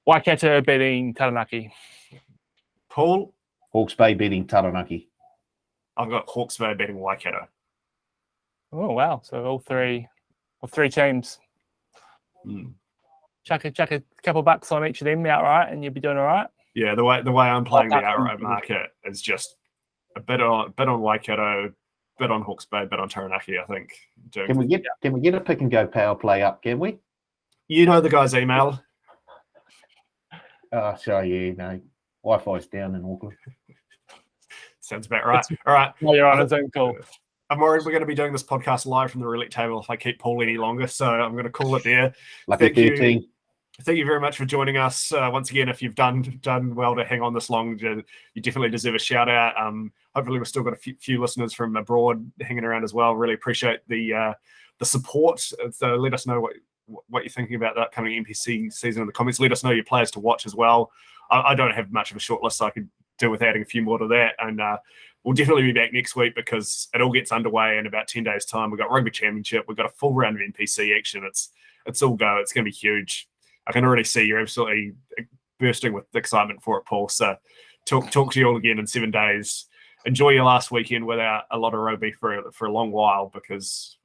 Waikato beating Taranaki. Paul? Hawke's Bay beating Taranaki. I've got Hawke's Bay beating Waikato. Oh, wow. So all three teams. Chuck a couple bucks on each of them outright, and you'll be doing all right. Yeah, the way I'm playing the outright market is just a bit on Waikato, bit on Hawke's Bay, bit on Taranaki, I think. Can we get a pick and go power play up, can we? You know the guy's email. Oh, sorry, yeah, no. Wi-Fi's down in Auckland. Sounds about right. All right. Well, you're on a Zoom call. I'm worried we're going to be doing this podcast live from the roulette table if I keep Paul any longer, so I'm going to call it there. Lucky 13. Thank you very much for joining us. Once again, if you've done well to hang on this long, you definitely deserve a shout out. Hopefully, we've still got a few listeners from abroad hanging around as well. Really appreciate the support. So let us know what you're thinking about the upcoming NPC season in the comments. Let us know your players to watch as well. I don't have much of a short list, so I could do with adding a few more to that. And we'll definitely be back next week because it all gets underway in about 10 days' time. We've got Rugby Championship. We've got a full round of NPC action. It's all go. It's going to be huge. I can already see you're absolutely bursting with excitement for it, Paul. So talk to you all again in 7 days. Enjoy your last weekend without a lot of rugby for a long while because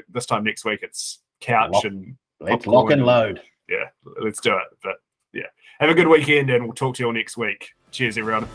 this time next week it's couch and let's lock and load. Yeah, let's do it. But yeah, have a good weekend and we'll talk to you all next week. Cheers, everyone.